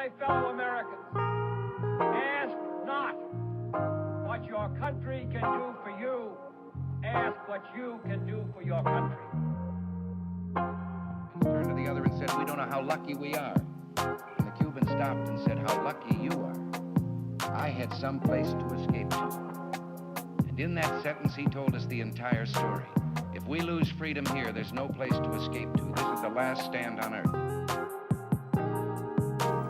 my fellow Americans, ask not what your country can do for you. Ask what you can do for your country. Turned to the other and said, "We don't know how lucky we are." And the Cuban stopped and said, "How lucky you are. I had some place to escape to." And in that sentence, he told us the entire story. If we lose freedom here, there's no place to escape to. This is the last stand on earth.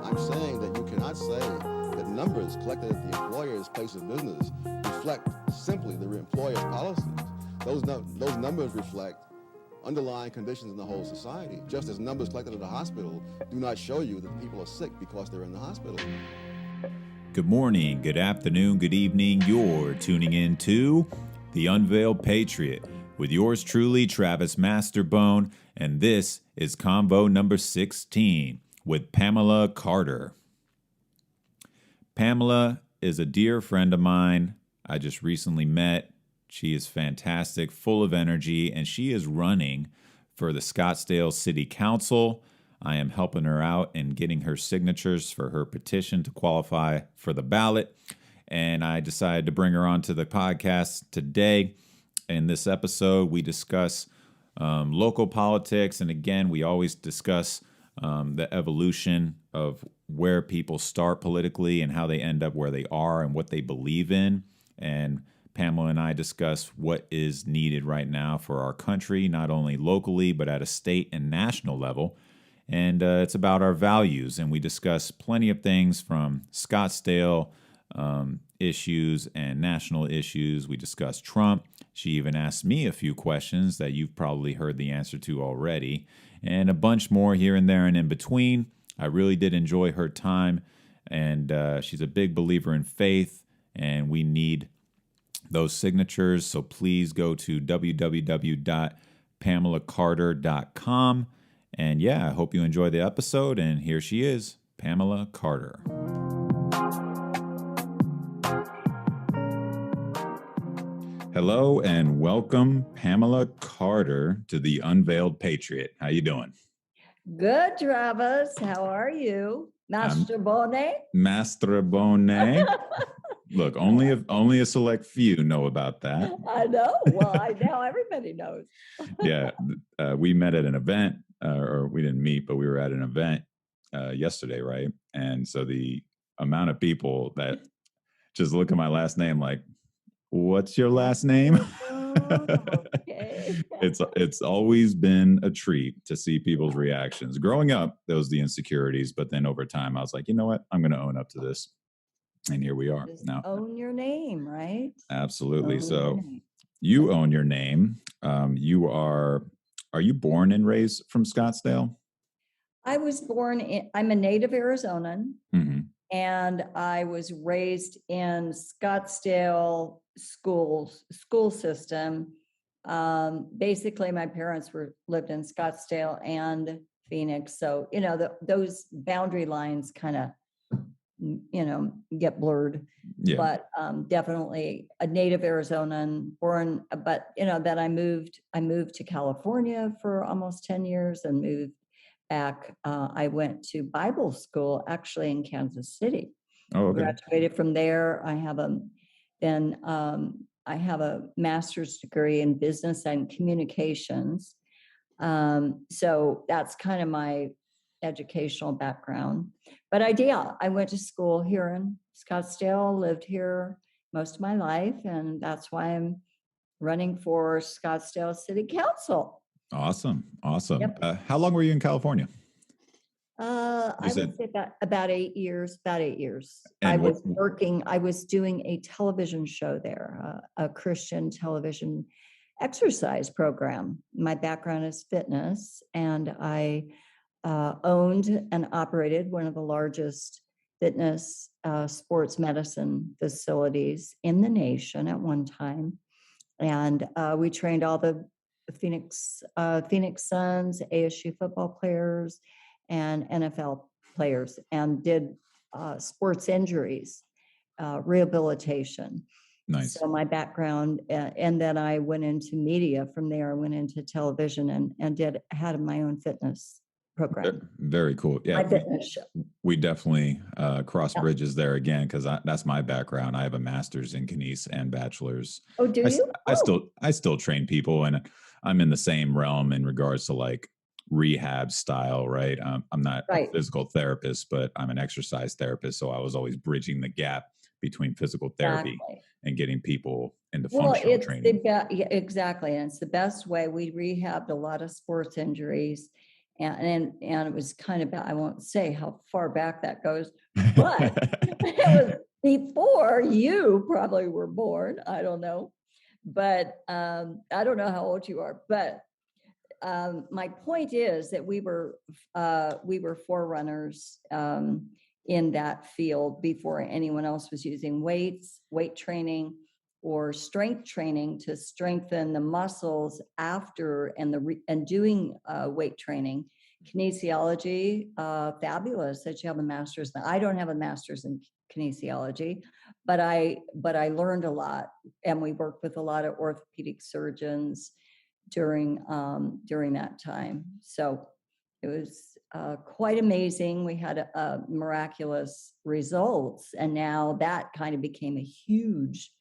I'm saying that you cannot say that numbers collected at the employer's place of business reflect simply the employer's policies. Those numbers reflect underlying conditions in the whole society, just as numbers collected at a hospital do not show you that people are sick because they're in the hospital. Good morning, good afternoon, good evening. You're tuning in to The Unveiled Patriot with yours truly, Travis Masterbone, and this is Convo number 16 with Pamela Carter. Pamela is a dear friend of mine I just recently met. She is fantastic, full of energy, and she is running for the Scottsdale City Council. I am helping her out and getting her signatures for her petition to qualify for the ballot. And I decided to bring her onto the podcast today. In this episode, we discuss local politics. And again, we always discuss the evolution of where people start politically and how they end up where they are and what they believe in. And Pamela and I discuss what is needed right now for our country, not only locally, but at a state and national level. And it's about our values. And we discuss plenty of things from Scottsdale issues and national issues. We discuss Trump. She even asked me a few questions that you've probably heard the answer to already, and a bunch more here and there and in between. I really did enjoy her time, and she's a big believer in faith, and we need those signatures. So please go to www.pamelacarter.com. And yeah, I hope you enjoy the episode. And here she is, Pamela Carter. Hello and welcome, Pamela Carter, to the Unveiled Patriot. How you doing? Good, Travis. How are you? Masterbone? Masterbone. Look, only a select few know about that. I know. Well, now everybody knows. Yeah, we met at an event, or we didn't meet, but we were at an event yesterday, right? And so the amount of people that just look at my last name like, what's your last name? Oh, okay. It's always been a treat to see people's reactions. Growing up, there was the insecurities, but then over time, I was like, you know what? I'm going to own up to this. And here we are Just now. Own your name, right? Absolutely. So you own your name. Are you born and raised from Scottsdale? I was born I'm a native Arizonan, Mm-hmm. and I was raised in Scottsdale school system. Basically, my parents lived in Scottsdale and Phoenix. So, those boundary lines kind of, get blurred. Yeah. But definitely a native Arizonan born, but then I moved to California for almost 10 years and moved back. I went to Bible school actually in Kansas City. Oh, okay. Graduated from there. I have a master's degree in business and communications. So that's kind of my educational background. But I went to school here in Scottsdale, lived here most of my life, and that's why I'm running for Scottsdale City Council. Awesome. Yep. How long were you in California? I would say about 8 years. And I was doing a television show there, a Christian television exercise program. My background is fitness, and I owned and operated one of the largest fitness sports medicine facilities in the nation at one time. And we trained all the Phoenix Suns, ASU football players, and NFL players, and did sports injuries rehabilitation. Nice. So my background, and then I went into media from there. I went into television and had my own fitness program. Very cool. Yeah, My fitness show. we definitely cross Yeah. bridges there again, because that's my background. I have a master's in kines and bachelor's. Oh, do you? I still train people, and I'm in the same realm in regards to like rehab style, right? I'm not a Right. physical therapist, but I'm an exercise therapist. So I was always bridging the gap between physical therapy and getting people into functional training. Yeah, exactly. And it's the best way. We rehabbed a lot of sports injuries, and it was kind of bad. I won't say how far back that goes, but it was before you probably were born. I don't know. But I don't know how old you are, but my point is that we were forerunners in that field before anyone else was using weight training, or strength training to strengthen the muscles after and doing weight training. Kinesiology, fabulous that you have a master's. I don't have a master's in kinesiology, but I learned a lot, and we worked with a lot of orthopedic surgeons during that time. So it was quite amazing. We had miraculous results, and now that kind of became a huge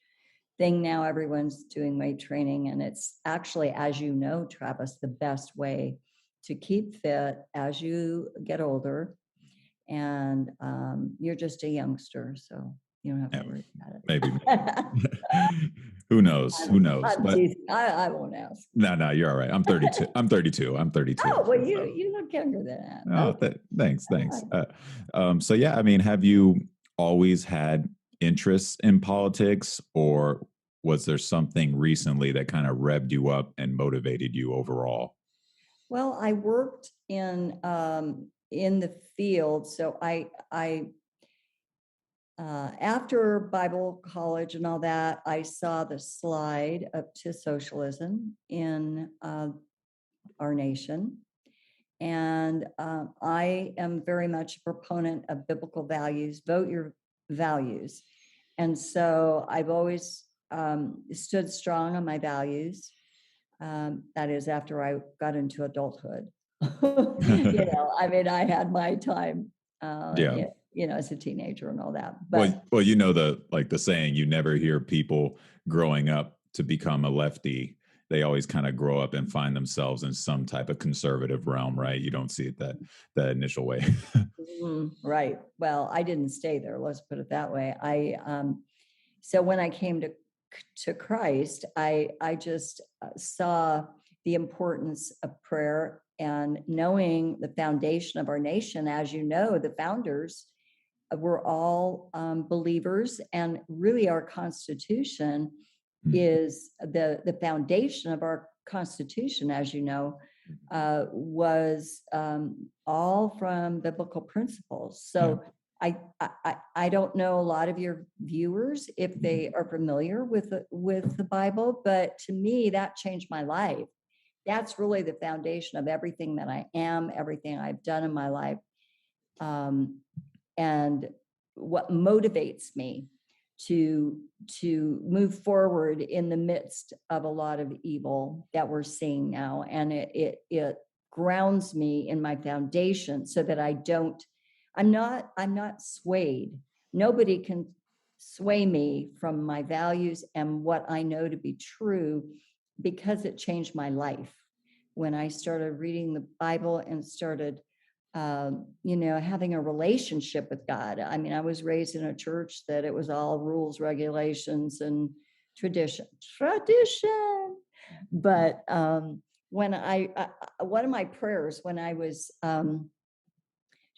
thing. Now everyone's doing weight training, and it's actually, as you know, Travis, the best way to keep fit as you get older. And you're just a youngster, so you don't have to worry about it. Maybe. Who knows? Who knows? But I won't ask. No, you're all right. I'm 32. I'm 32. Oh, well, you look younger than that. Oh, thanks. So yeah, I mean, have you always had interests in politics, or was there something recently that kind of revved you up and motivated you overall? Well, I worked in the field, so I after Bible college and all that, I saw the slide up to socialism in our nation. And I am very much a proponent of biblical values, vote your values. And so I've always stood strong on my values. That is after I got into adulthood. I mean, I had my time. As a teenager and all that. But well, the saying, you never hear people growing up to become a lefty. They always kind of grow up and find themselves in some type of conservative realm, right? You don't see it that initial way. Right. Well, I didn't stay there. Let's put it that way. So when I came to Christ, I just saw the importance of prayer, and knowing the foundation of our nation. As you know, the founders were all believers, and really our Constitution is the foundation of our Constitution, as you know, was all from biblical principles. So I don't know a lot of your viewers if they are familiar with the Bible, but to me that changed my life. That's really the foundation of everything that I am, everything I've done in my life. And what motivates me to move forward in the midst of a lot of evil that we're seeing now. And it grounds me in my foundation so that I'm not swayed. Nobody can sway me from my values and what I know to be true, because it changed my life when I started reading the Bible and started having a relationship with God. I mean, I was raised in a church that it was all rules, regulations, and tradition. But when one of my prayers when I was,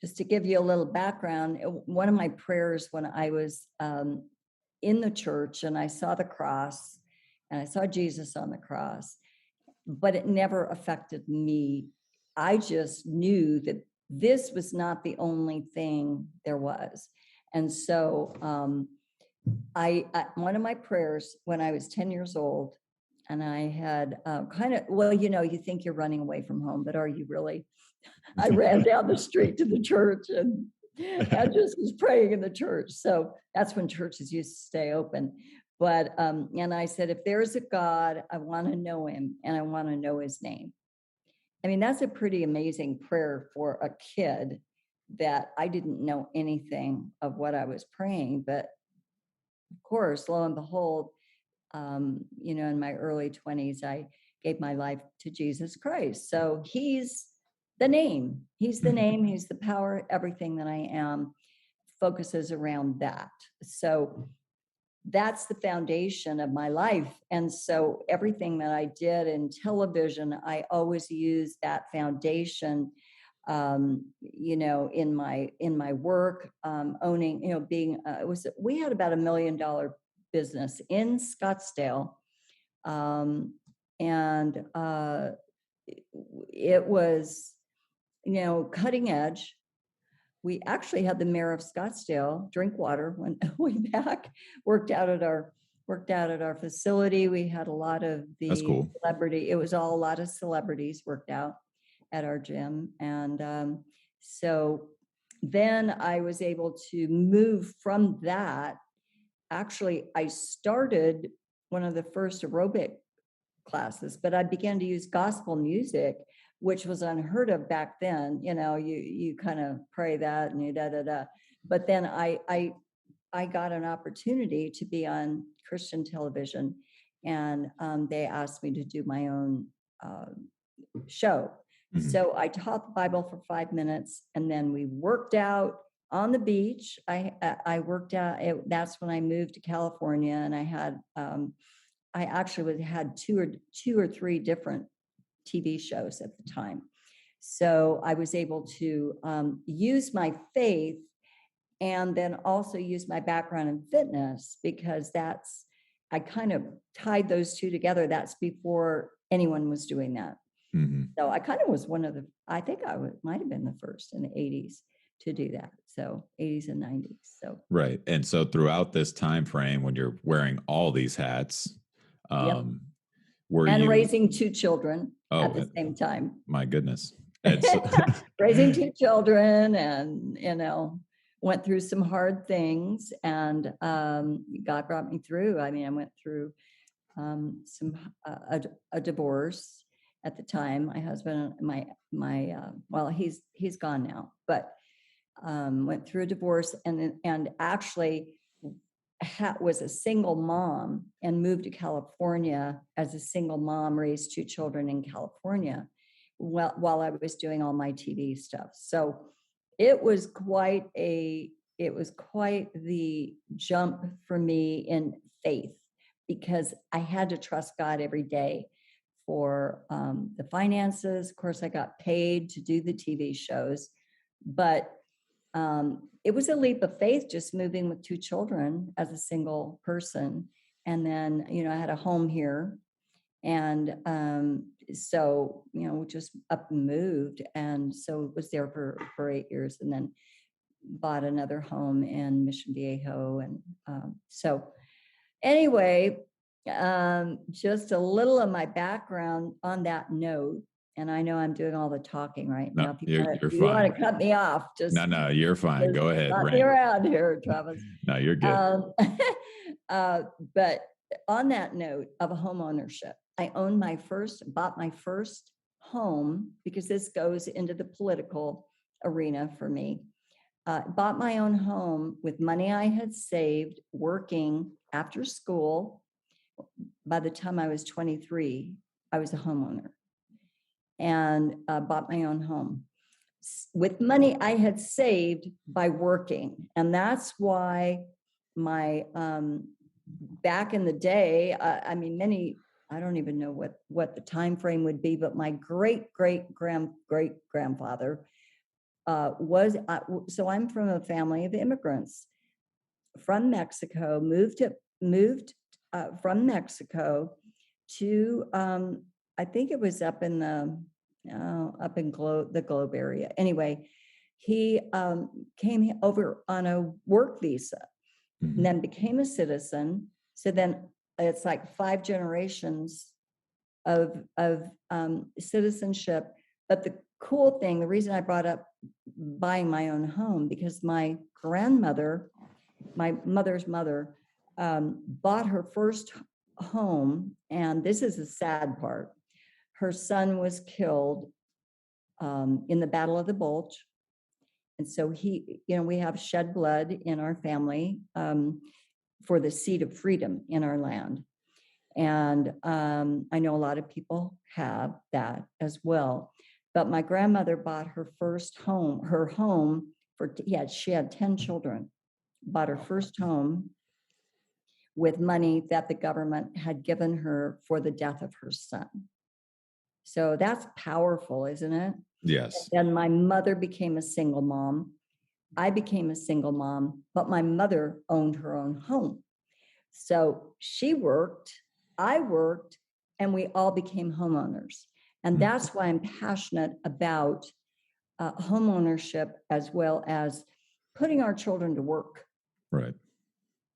just to give you a little background, one of my prayers when I was in the church and I saw the cross and I saw Jesus on the cross, but it never affected me. I just knew that this was not the only thing there was. And so I one of my prayers when I was 10 years old, and I had you think you're running away from home, but are you really? I ran down the street to the church and I just was praying in the church. So that's when churches used to stay open. But and I said, if there's a God, I want to know him and I want to know his name. I mean, that's a pretty amazing prayer for a kid that I didn't know anything of what I was praying. But of course, lo and behold, in my early 20s, I gave my life to Jesus Christ. So he's the name. He's the name. He's the power. Everything that I am focuses around that. So that's the foundation of my life. And so everything that I did in television, I always used that foundation, in my work, owning, we had about $1 million business in Scottsdale. And it was, cutting edge. We actually had the mayor of Scottsdale drink water when way back, worked out at our facility. We had a lot of That's the cool. it was all a lot of celebrities worked out at our gym. And so then I was able to move from that. Actually, I started one of the first aerobic classes, but I began to use gospel music, which was unheard of back then. You kind of pray that and you da da da. But then I got an opportunity to be on Christian television, and they asked me to do my own show. Mhm. So I taught the Bible for 5 minutes, and then we worked out on the beach. I worked out. That's when I moved to California, and I actually had two or three different TV shows at the time. So I was able to use my faith and then also use my background in fitness, because I kind of tied those two together. That's before anyone was doing that. Mhm. So I kind of was I think might have been the first in the 80s to do that. So 80s and 90s. So Right. And so throughout this time frame, when you're wearing all these hats, yep. were And you raising two children at the Oh, same time. my goodness. And so, Raising two children, and went through some hard things, and God brought me through. I mean, I went through a divorce at the time. My husband, well, he's gone now, but went through a divorce, and actually was a single mom and moved to California as a single mom, raised two children in California while I was doing all my TV stuff. So it was quite the jump for me in faith, because I had to trust God every day for the finances. Of course, I got paid to do the TV shows, but it was a leap of faith just moving with two children as a single person. And then, I had a home here. And so, just up and moved. And so was there for 8 years, and then bought another home in Mission Viejo. And so anyway, just a little of my background on that note. And I know I'm doing all the talking right now. no, If you're you want fine. to cut me off, just No, you're fine. Go ahead. not me Rant. around here, Travis. No, you're good. But on that note of home ownership, I bought my first home, because this goes into the political arena for me. Bought my own home with money I had saved working after school. By the time I was 23, I was a homeowner, and bought my own home with money I had saved by working. And that's why my back in the day, I don't even know what the time frame would be, but my great grandfather was, so I'm from a family of immigrants from Mexico, moved from Mexico to I think it was up in the Globe area. Anyway, he came over on a work visa, Mhm. and then became a citizen. So then it's like 5 generations of citizenship. But the cool thing, the reason I brought up buying my own home, because my grandmother, my mother's mother, bought her first home, and this is the sad part. Her son was killed in the Battle of the Bulge. And so we have shed blood in our family for the seed of freedom in our land. And I know a lot of people have that as well. But my grandmother bought her first home, she had 10 children, bought her first home with money that the government had given her for the death of her son. So that's powerful, isn't it? Yes. And my mother became a single mom. I became a single mom, but my mother owned her own home. So she worked, I worked, and we all became homeowners. And that's why I'm passionate about home ownership, as well as putting our children to work. Right.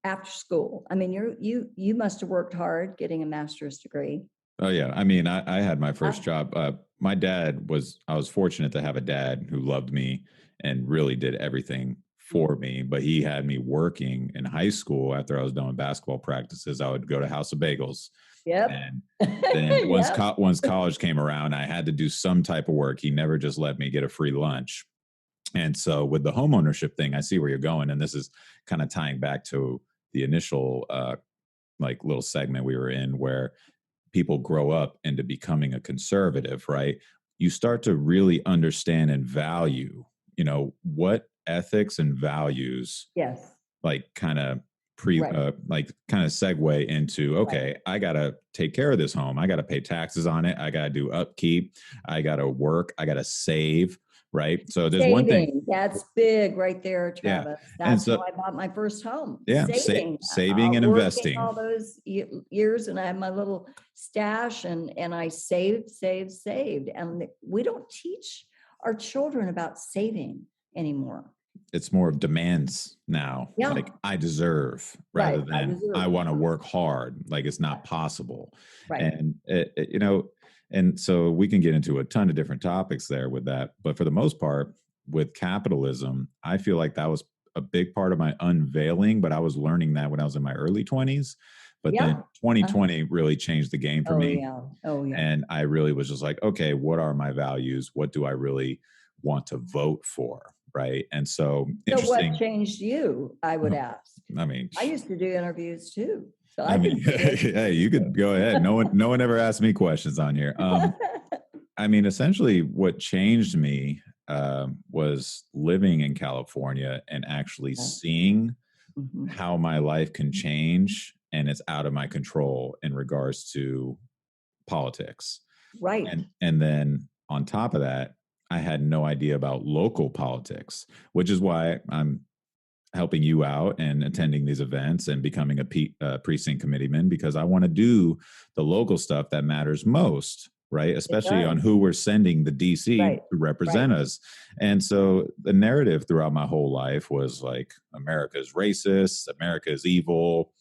After school. I mean, you must have worked hard getting a master's degree. Oh yeah. I mean, I had my first job. My dad I was fortunate to have a dad who loved me and really did everything for me, but he had me working in high school. After I was done with basketball practices, I would go to House of Bagels. Yep. And then once Yep. once college came around, I had to do some type of work. He never just let me get a free lunch. And so with the homeownership thing, I see where you're going. And this is kind of tying back to the initial like little segment we were in, where people grow up into becoming a conservative, right? You start to really understand and value, what ethics and values, Yes. like kind of Right. segue into, okay, I got to take care of this home. I got to pay taxes on it. I got to do upkeep. I got to work. I got to save. Right. So there's one thing. Saving, that's big right there, Yeah. Travis. And That's so, how I bought my first home. yeah, Saving. saving and Working investing. all those years, and I had my little stash, and I saved. And we don't teach our children about saving anymore. It's more of demands now. Yeah. Like I deserve, rather Right, I than deserve. I want to work hard. Like it's not possible. Right. And and so we can get into a ton of different topics there with that. But for the most part, with capitalism, I feel like that was a big part of my unveiling, but I was learning that when I was in my early 20s. But Yeah. then 2020 really changed the game for me. Yeah. Oh yeah. And I really was just like, okay, what are my values? What do I really want to vote for? Right. And so interesting. What changed you, I would ask? I mean, I used to do interviews too. So I mean, hey, you could go ahead. No one ever asked me questions on here. I mean, essentially what changed me was living in California and actually seeing how my life can change, and it's out of my control in regards to politics. Right. And then on top of that, I had no idea about local politics, which is why I'm helping you out and attending these events and becoming a precinct committeeman, because I want to do the local stuff that matters most, right? Especially on who we're sending the DC to represent us. And so the narrative throughout my whole life was like, America's racist, America is evil,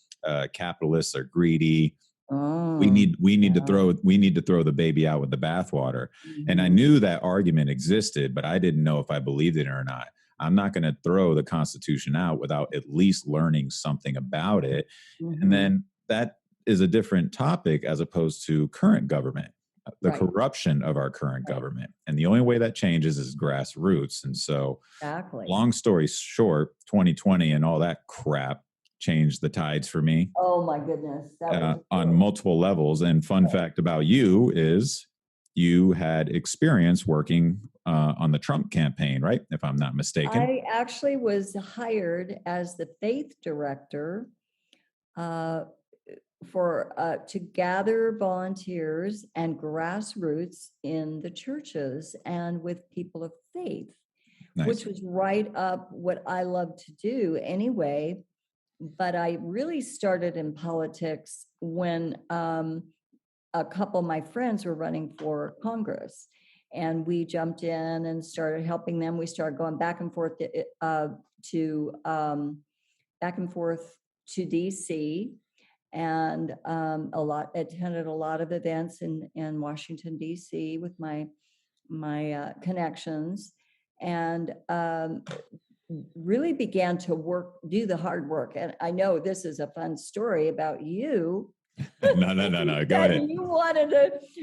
capitalists are greedy. We need to throw the baby out with the bathwater. And I knew that argument existed, but I didn't know if I believed it or not. I'm not going to throw the Constitution out without at least learning something about it. And then that is a different topic as opposed to current government, the corruption of our current government. And the only way that changes is grassroots. And so long story short, 2020 and all that crap changed the tides for me. Oh my goodness. On multiple levels. And fun fact about you is you had experience working on the Trump campaign, right? If I'm not mistaken. I actually was hired as the faith director to gather volunteers and grassroots in the churches and with people of faith, which was right up what I love to do anyway. But I really started in politics when a couple of my friends were running for Congress, and we jumped in and started helping them. We started going back and forth to DC, and attended a lot of events in Washington DC with my connections, and really began to do the hard work. And I know this is a fun story about you. No. Go ahead.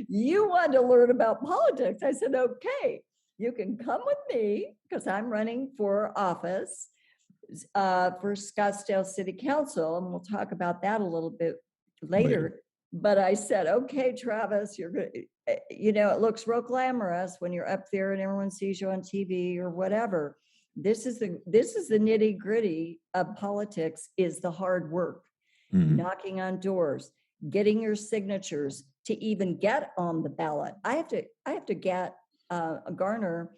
You wanted to learn about politics. I said, okay. you can come with me because I'm running for office for Scottsdale City Council, and we'll talk about that a little bit later. But I said, okay, Travis, you're good. It looks real glamorous when you're up there and everyone sees you on TV or whatever. This is the nitty gritty of politics, is the hard work, knocking on doors, getting your signatures to even get on the ballot. I have to get garner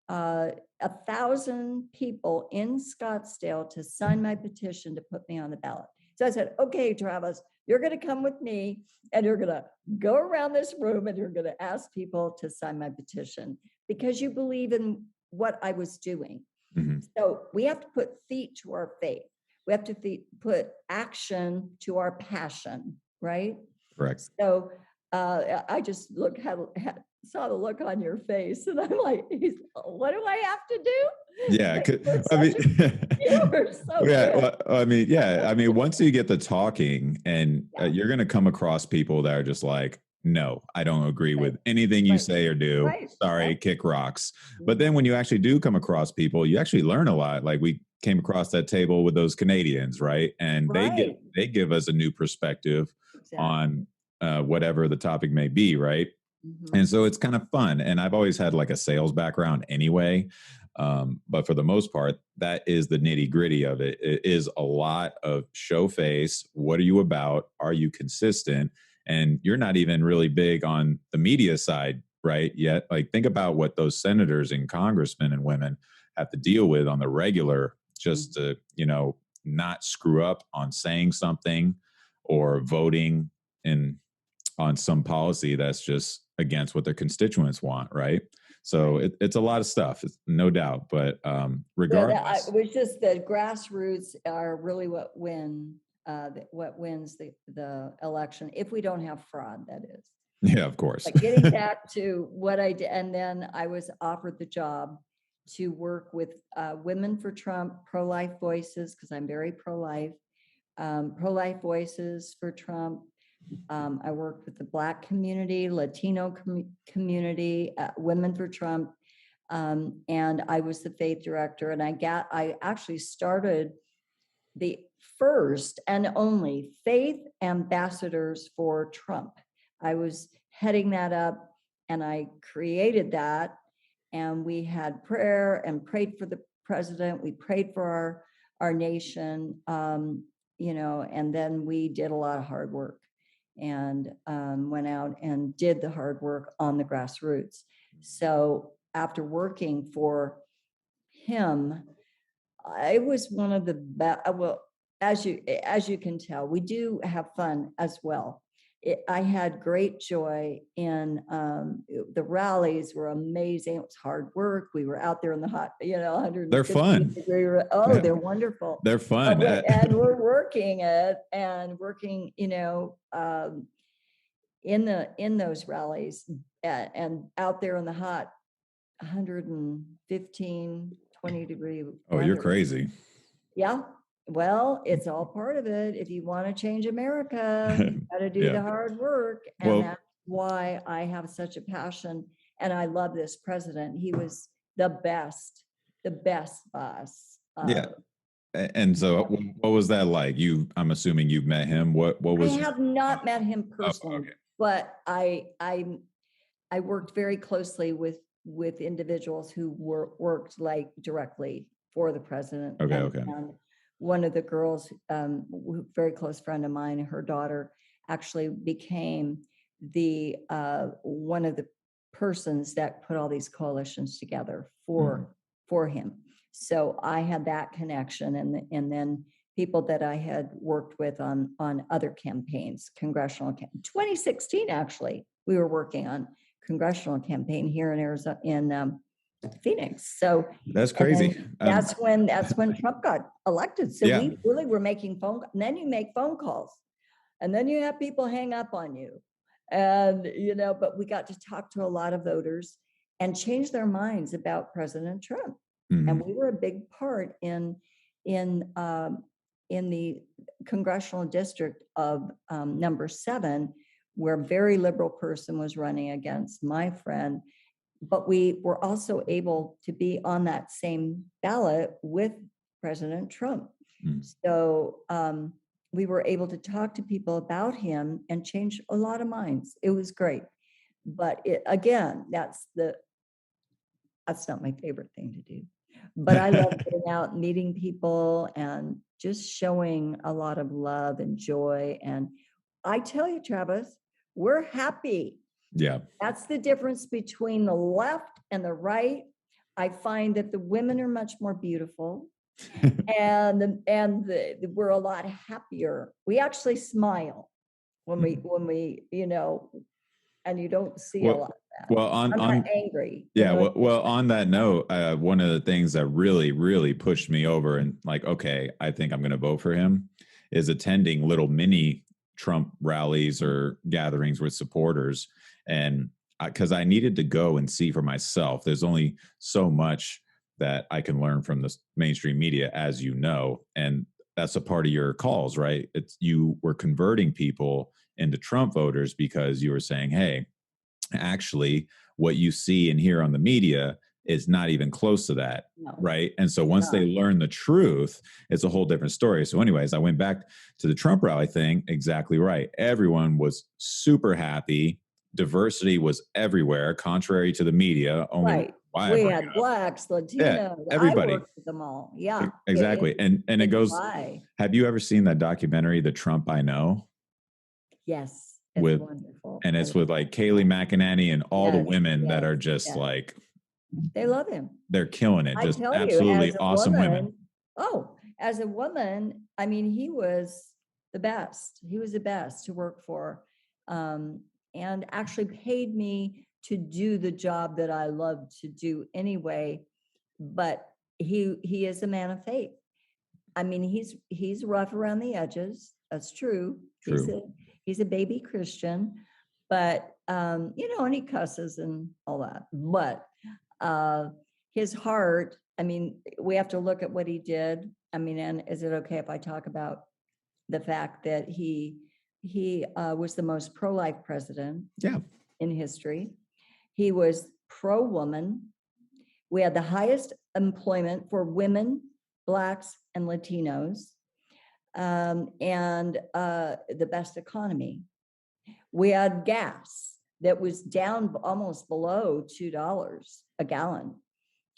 1,000 people in Scottsdale to sign my petition to put me on the ballot. So I said, okay, Travis, you're going to come with me and you're going to go around this room and you're going to ask people to sign my petition because you believe in what I was doing. So we have to put feet to our faith. We have to put action to our passion, right? Correct. So I just saw the look on your face, and I'm like, what do I have to do? Yeah, I mean, once you get the talking, and you're going to come across people that are just like, no, I don't agree with anything you say or do. Sorry, kick rocks. But then when you actually do come across people, you actually learn a lot. Like we came across that table with those Canadians, right? And they give us a new perspective on whatever the topic may be, right? And so it's kind of fun. And I've always had like a sales background anyway. But for the most part, that is the nitty gritty of it. It is a lot of show face. What are you about? Are you consistent? And you're not even really big on the media side, right? Yet, like, think about what those senators and congressmen and women have to deal with on the regular, just to, not screw up on saying something or voting on some policy that's just against what their constituents want, right? So it's a lot of stuff, no doubt. But regardless, it was just the grassroots are really what wins the election, if we don't have fraud, that is. Yeah, of course. But getting back to what I did, and then I was offered the job to work with Women for Trump, pro-life voices, because I'm very pro-life, pro-life voices for Trump. I worked with the Black community, Latino community, Women for Trump, and I was the faith director. And I actually started the first and only faith ambassadors for Trump. I was heading that up, and I created that. And we had prayer and prayed for the president. We prayed for our nation, and then we did a lot of hard work and went out and did the hard work on the grassroots. So after working for him, I was one of the best. Well, as you can tell, we do have fun as well. I had great joy in the rallies were amazing. It was hard work. We were out there in the hot, 100. They're fun. They're wonderful. They're fun. And we're working in those rallies and out there in the hot 115, 20 degree. Oh, you're crazy. Yeah. Well, it's all part of it. If you want to change America, you got to do the hard work. And that's why I have such a passion. And I love this president. He was the best boss. Yeah. And so what was that like? I'm assuming you've met him. What was I have not met him personally, but I worked very closely with individuals who worked like directly for the president. And one of the girls, very close friend of mine, her daughter actually became the one of the persons that put all these coalitions together for him. So I had that connection, and then people that I had worked with on other campaigns, 2016 actually, we were working on congressional campaign here in Arizona, in Phoenix. So that's crazy. That's when Trump got elected. So we really were making and then you make phone calls, and then you have people hang up on you, and but we got to talk to a lot of voters and change their minds about President Trump. And we were a big part in the congressional district of number 7, where a very liberal person was running against my friend. but we were also able to be on that same ballot with President Trump. So we were able to talk to people about him and change a lot of minds. It was great. But again, that's not my favorite thing to do. But I love getting out and meeting people and just showing a lot of love and joy. And I tell you, Travis, we're happy. Yeah. That's the difference between the left and the right. I find that the women are much more beautiful and we're a lot happier. We actually smile when we, and you don't see a lot of that. Well, I'm not angry. Yeah. Well, on that note, one of the things that really, really pushed me over and like, okay, I think I'm going to vote for him is attending little mini Trump rallies or gatherings with supporters. And because I needed to go and see for myself, there's only so much that I can learn from the mainstream media, as you know, and that's a part of your calls, right? It's you were converting people into Trump voters because you were saying, hey, actually what you see and hear on the media is not even close to that. No. Right. And so once they learn the truth, it's a whole different story. So anyways, I went back to the Trump rally thing. Exactly right. Everyone was super happy. Diversity was everywhere, contrary to the media. Only we had blacks, Latinos, everybody. I worked with them all. Yeah. Exactly. And it goes, have you ever seen that documentary, The Trump I Know? Yes. It's wonderful. And it's with like Kayleigh McEnany and all the women that are just like, they love him. They're killing it. Just absolutely awesome women. Oh, as a woman, I mean, he was the best. He was the best to work for, and actually paid me to do the job that I love to do anyway. But he is a man of faith. I mean, he's rough around the edges. That's true. He's a baby Christian, but and he cusses and all that. But his heart, I mean, we have to look at what he did. I mean, and is it okay if I talk about the fact that he was the most pro-life president in history? He was pro-woman. We had the highest employment for women, blacks, and Latinos, and the best economy. We had gas that was down almost below $2 a gallon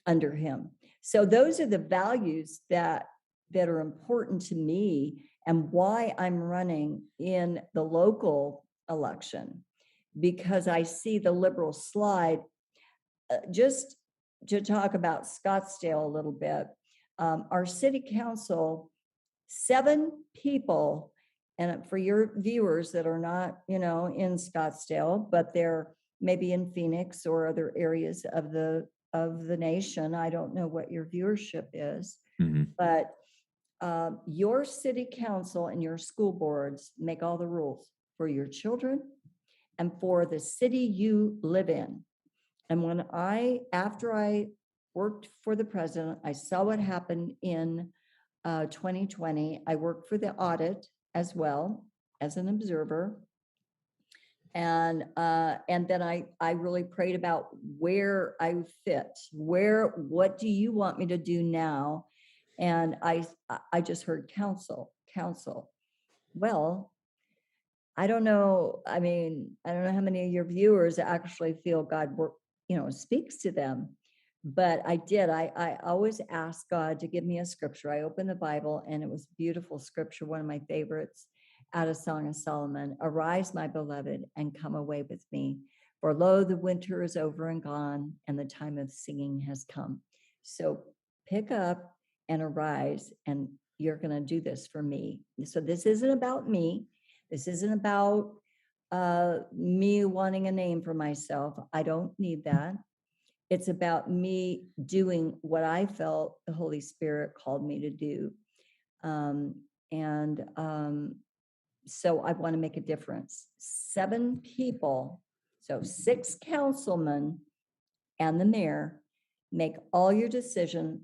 under him. So those are the values that are important to me and why I'm running in the local election, because I see the liberal slide. Just to talk about Scottsdale a little bit, our city council, 7 people, and for your viewers that are not, in Scottsdale, but they're maybe in Phoenix or other areas of the nation. I don't know what your viewership is, but your city council and your school boards make all the rules for your children and for the city you live in. And after I worked for the president, I saw what happened in 2020. I worked for the audit as well as an observer. And then I really prayed about where I fit, what do you want me to do now? And I just heard counsel. Well, I don't know. I mean, I don't know how many of your viewers actually feel God speaks to them. But I did. I always ask God to give me a scripture. I opened the Bible and it was beautiful scripture, one of my favorites, out of Song of Solomon. Arise, my beloved, and come away with me. For lo, the winter is over and gone, and the time of singing has come. So pick up and arise, and you're going to do this for me. So this isn't about me. This isn't about me wanting a name for myself. I don't need that. It's about me doing what I felt the Holy Spirit called me to do. So I want to make a difference. 7 people, so 6 councilmen and the mayor, make all your decisions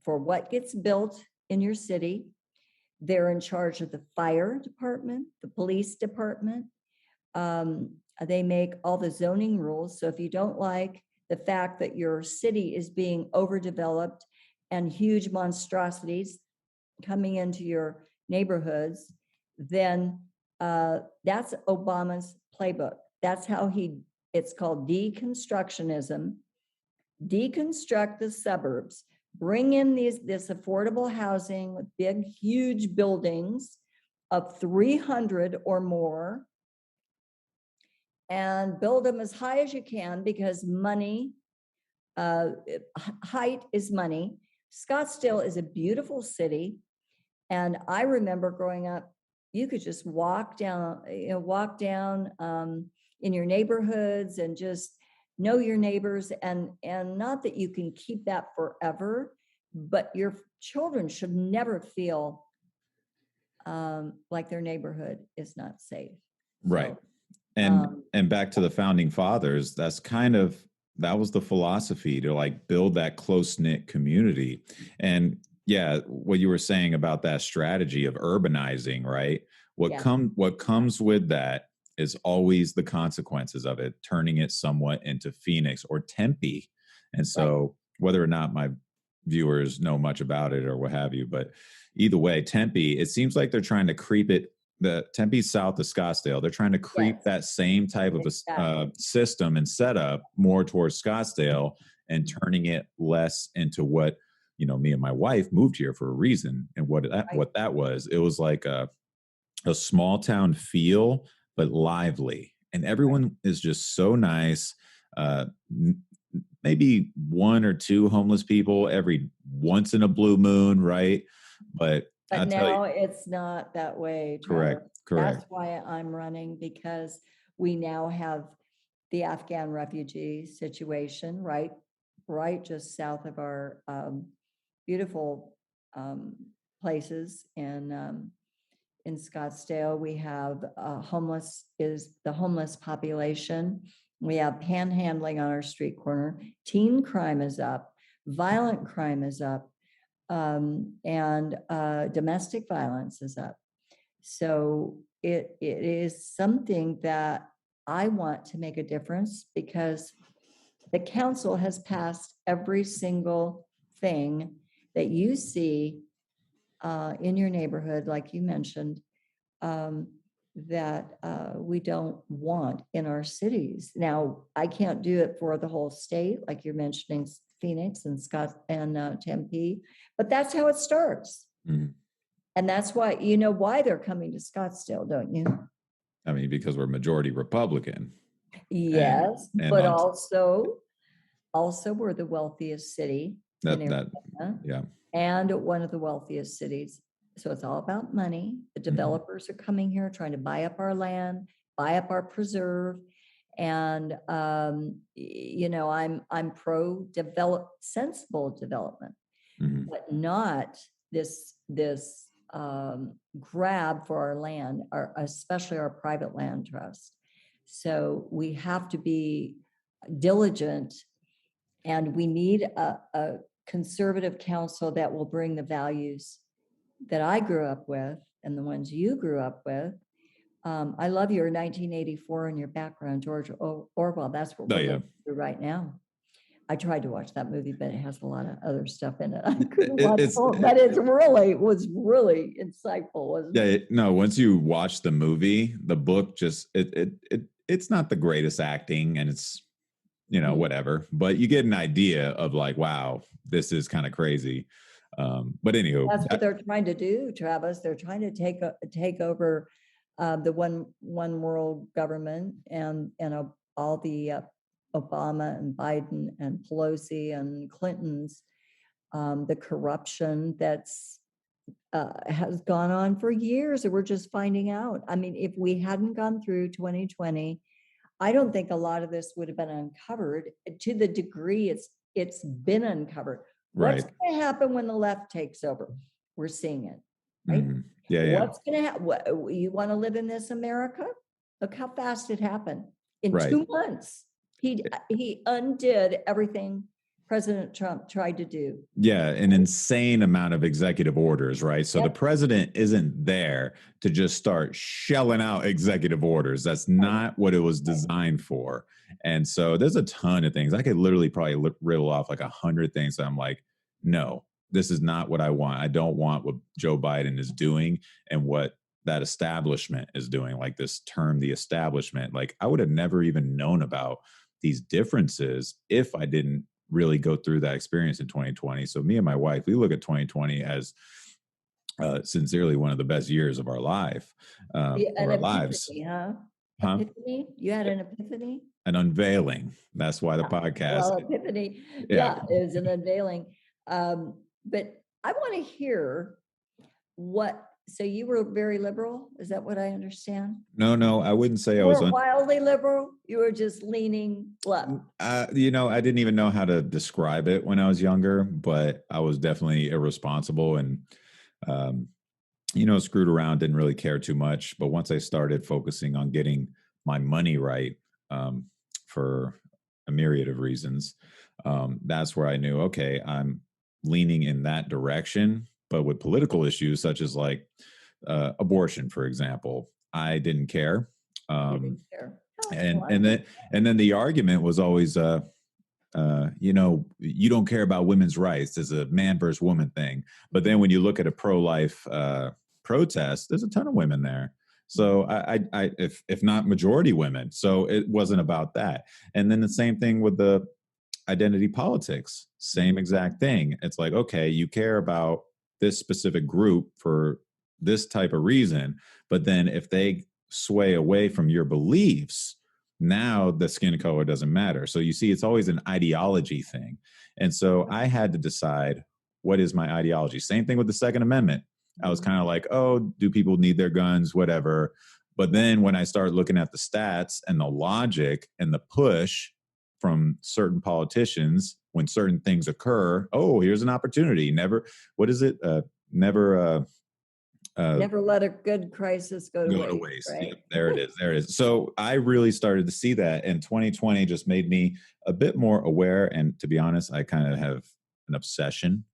for what gets built in your city. They're in charge of the fire department, the police department. They make all the zoning rules. So if you don't like the fact that your city is being overdeveloped and huge monstrosities coming into your neighborhoods, then that's Obama's playbook. That's how it's called deconstructionism. Deconstruct the suburbs, bring in this affordable housing with big, huge buildings of 300 or more, and build them as high as you can, because money, height is money. Scottsdale is a beautiful city. And I remember growing up, you could just walk down in your neighborhoods and just know your neighbors. And not that you can keep that forever, but your children should never feel like their neighborhood is not safe. Right. So, And back to the founding fathers, that was the philosophy, to like build that close-knit community. And yeah, what you were saying about that strategy of urbanizing, right? What comes with that is always the consequences of it, turning it somewhat into Phoenix or Tempe. And so whether or not my viewers know much about it or what have you, but either way, Tempe, it seems like they're trying to creep it. The Tempe's south of Scottsdale. They're trying to creep that same type of a system and setup more towards Scottsdale, and turning it less into what, me and my wife moved here for a reason. And what that was, it was like a small town feel, but lively. And everyone is just so nice. Maybe one or two homeless people every once in a blue moon, right? But now it's not that way. Correct. That's why I'm running, because we now have the Afghan refugee situation right just south of our beautiful places in Scottsdale. We have the homeless population. We have panhandling on our street corner. Teen crime is up. Violent crime is up. And domestic violence is up. So it is something that I want to make a difference, because the council has passed every single thing that you see in your neighborhood, like you mentioned, that we don't want in our cities. Now, I can't do it for the whole state, like you're mentioning Phoenix and Tempe, but that's how it starts. Mm-hmm. And that's why, why they're coming to Scottsdale, don't you? I mean, because we're majority Republican. Yes, but also we're the wealthiest city in Arizona, and one of the wealthiest cities. So it's all about money. The developers are coming here trying to buy up our land, buy up our preserve. And I'm pro sensible development, but not this grab for our land, especially our private land trust. So we have to be diligent, and we need a conservative council that will bring the values that I grew up with and the ones you grew up with. I love your 1984 and your background, George Orwell. That's what we're going through right now. I tried to watch that movie, but it has a lot of other stuff in it. I couldn't watch it, but it was really insightful, wasn't it? No, once you watch the movie, the book just it's not the greatest acting, and it's whatever, but you get an idea of like, wow, this is kind of crazy. But anywho, that's what they're trying to do, Travis. They're trying to take over the one world government, and all the Obama and Biden and Pelosi and Clinton's the corruption that's has gone on for years, and we're just finding out. I mean, if we hadn't gone through 2020, I don't think a lot of this would have been uncovered to the degree it's been uncovered. Right. What's going to happen when the left takes over? We're seeing it, right? Mm-hmm. Yeah. What's going to happen? You want to live in this America? Look how fast it happened in 2 months. He undid everything President Trump tried to do. Yeah, an insane amount of executive orders, right? So the president isn't there to just start shelling out executive orders. That's not what it was designed for. And so there's a ton of things. I could literally probably riddle off like 100 things that I'm like, no, this is not what I want. I don't want what Joe Biden is doing and what that establishment is doing, like this term, the establishment. Like I would have never even known about these differences if I didn't really go through that experience in 2020. So me and my wife, we look at 2020 as sincerely one of the best years of our life, of our lives. Huh? Epiphany? You had an epiphany? An unveiling. That's why the podcast. Well, epiphany. Yeah, it was an unveiling. But I want to hear what. So you were very liberal? Is that what I understand? No, I wouldn't say I was wildly liberal. You were just leaning left. I didn't even know how to describe it when I was younger, but I was definitely irresponsible and, screwed around, didn't really care too much. But once I started focusing on getting my money right, for a myriad of reasons, that's where I knew, okay, I'm leaning in that direction. But with political issues such as like abortion, for example, I didn't care. And then the argument was always, you don't care about women's rights as a man versus woman thing. But then when you look at a pro-life protest, there's a ton of women there. So I if not majority women. So it wasn't about that. And then the same thing with the identity politics, same exact thing. It's like, okay, you care about this specific group for this type of reason, but then if they sway away from your beliefs, now the skin color doesn't matter. So you see, it's always an ideology thing. And so I had to decide, what is my ideology? Same thing with the Second Amendment. I was kind of like, oh, do people need their guns? Whatever. But then when I start looking at the stats and the logic and the push from certain politicians, when certain things occur, oh, here's an opportunity. Never let a good crisis go to waste. Right? Yep, there it is. So I really started to see that, and 2020 just made me a bit more aware. And to be honest, I kind of have an obsession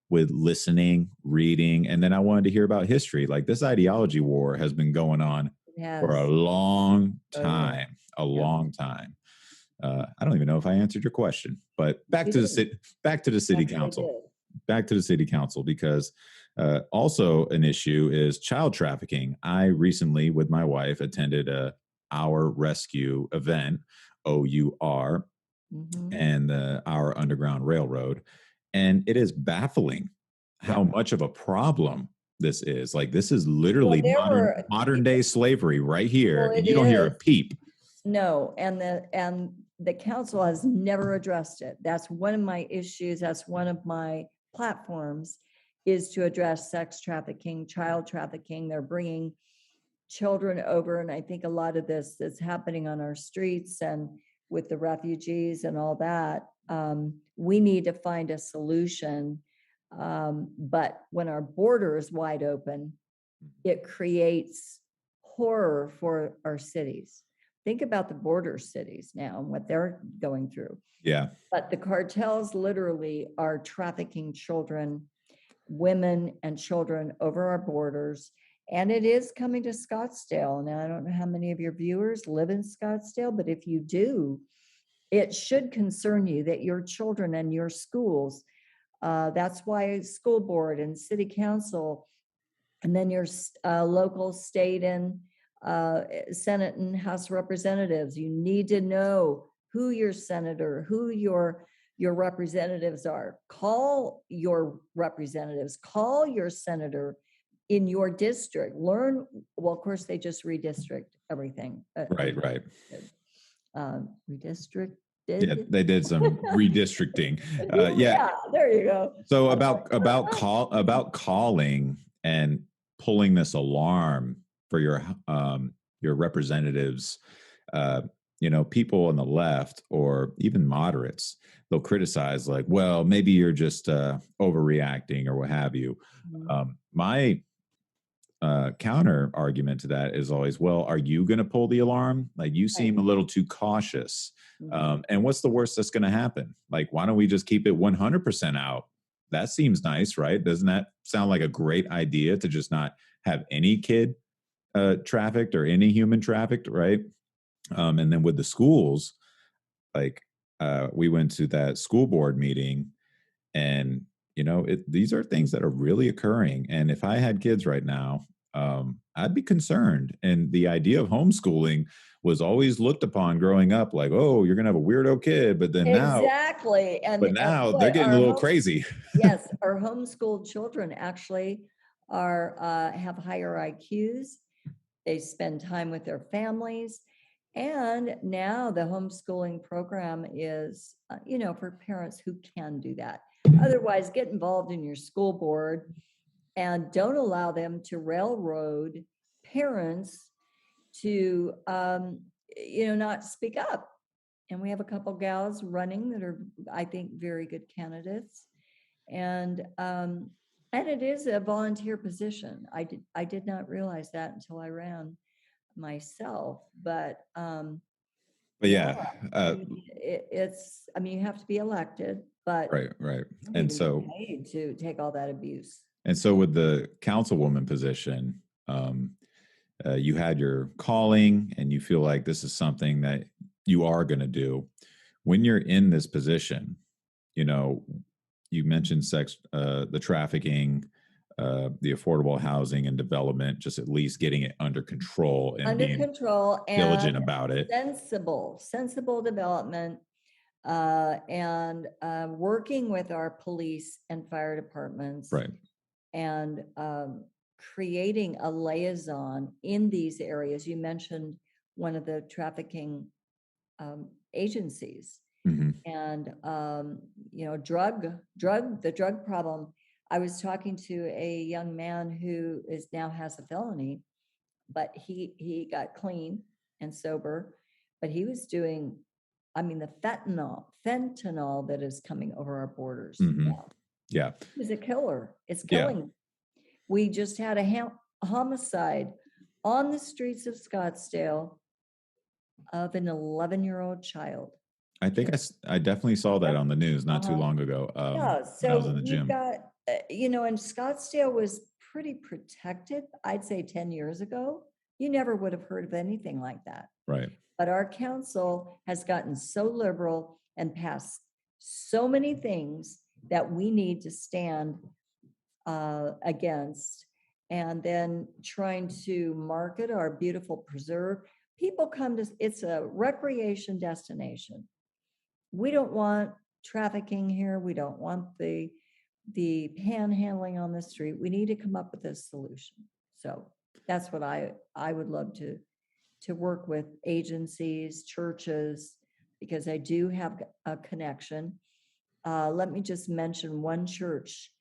with listening, reading, and then I wanted to hear about history. Like this ideology war has been going on for a long time, long time. I don't even know if I answered your question, but back to the city council, because also an issue is child trafficking. I recently, with my wife, attended Our Rescue event, OUR, and Our Underground Railroad. And it is baffling how much of a problem this is. Like, this is literally modern day slavery right here. And you don't hear a peep. No, and the council has never addressed it. That's one of my issues. That's one of my platforms, is to address sex trafficking, child trafficking. They're bringing children over, and I think a lot of this is happening on our streets and with the refugees and all that. We need to find a solution. But when our border is wide open, it creates horror for our cities. Think about the border cities now and what they're going through. Yeah. But the cartels literally are trafficking children, women and children over our borders. And it is coming to Scottsdale. Now, I don't know how many of your viewers live in Scottsdale, but if you do, it should concern you that your children and your schools, that's why school board and city council, and then your local, state, and Senate and House representatives, you need to know who your senator, who your representatives are. Call your representatives, call your senator in your district. Learn, well, of course, they just redistrict everything. Right. Redistricted. Yeah, they did some redistricting. Yeah, there you go. So about calling and pulling this alarm for your representatives, people on the left or even moderates, they'll criticize like, well, maybe you're just overreacting or what have you. My counter argument to that is always, well, are you going to pull the alarm? Like, you seem a little too cautious. And what's the worst that's going to happen? Like, why don't we just keep it 100% out? That seems nice, right? Doesn't that sound like a great idea, to just not have any kid trafficked or any human trafficked, right? And then with the schools, like, we went to that school board meeting, and these are things that are really occurring. And if I had kids right now, I'd be concerned. And the idea of homeschooling was always looked upon growing up like, oh, you're gonna have a weirdo kid. But then Exactly. now Boy, they're getting a little crazy. Yes, our homeschooled children actually have higher IQs. They spend time with their families. And now the homeschooling program is, for parents who can do that. Otherwise, get involved in your school board and don't allow them to railroad parents to, not speak up. And we have a couple gals running that are, I think, very good candidates. And it is a volunteer position. I did not realize that until I ran myself, but yeah, it's, you have to be elected, but right. And so paid to take all that abuse. And so with the councilwoman position, you had your calling and you feel like this is something that you are going to do. When you're in this position, you mentioned the trafficking, the affordable housing and development, just at least getting it under control and being diligent about it. Sensible development, and working with our police and fire departments. Right. And creating a liaison in these areas. You mentioned one of the trafficking agencies. And the drug problem. I was talking to a young man who now has a felony, but he got clean and sober, but he was doing, the fentanyl that is coming over our borders now. Yeah. It's a killer. It's killing. Yeah. We just had a homicide on the streets of Scottsdale of an 11-year-old child. I think I definitely saw that on the news not too long ago. Yeah, so when I was in the gym. Got, and Scottsdale was pretty protected, I'd say 10 years ago. You never would have heard of anything like that. Right. But our council has gotten so liberal and passed so many things that we need to stand against, and then trying to market our beautiful preserve. People come to, it's a recreation destination. We don't want trafficking here. We don't want the panhandling on the street. We need to come up with a solution. So that's what I would love to work with agencies, churches, because I do have a connection. Let me just mention one church